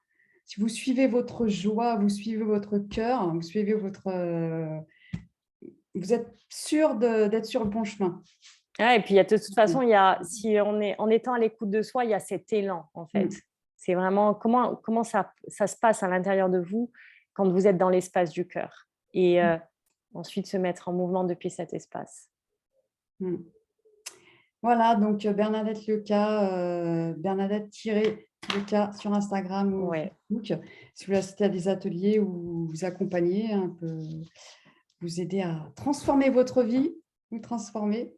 Si vous suivez votre joie, vous suivez votre cœur, vous suivez vous êtes sûr d'être sur le bon chemin. Ouais, et puis, de toute façon, si en étant à l'écoute de soi, il y a cet élan, en fait. C'est vraiment comment ça se passe à l'intérieur de vous quand vous êtes dans l'espace du cœur. Et ensuite, se mettre en mouvement depuis cet espace. Mm. Voilà, donc Bernadette Leca, Bernadette-Leca sur Instagram ou Ouais. Facebook. Si vous assistez à des ateliers ou vous accompagnez, un peu, vous aider à transformer votre vie, vous transformer.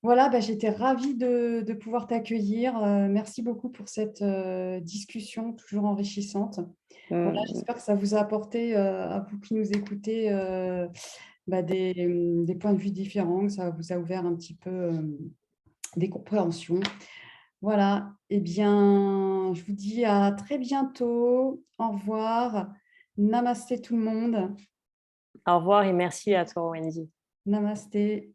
Voilà, j'étais ravie de pouvoir t'accueillir. Merci beaucoup pour cette discussion toujours enrichissante. Voilà, j'espère que ça vous a apporté, à vous qui nous écoutez, des points de vue différents, que ça vous a ouvert un petit peu des compréhensions. Voilà, eh bien, je vous dis à très bientôt. Au revoir. Namasté tout le monde. Au revoir et merci à toi, Wendy. Namasté.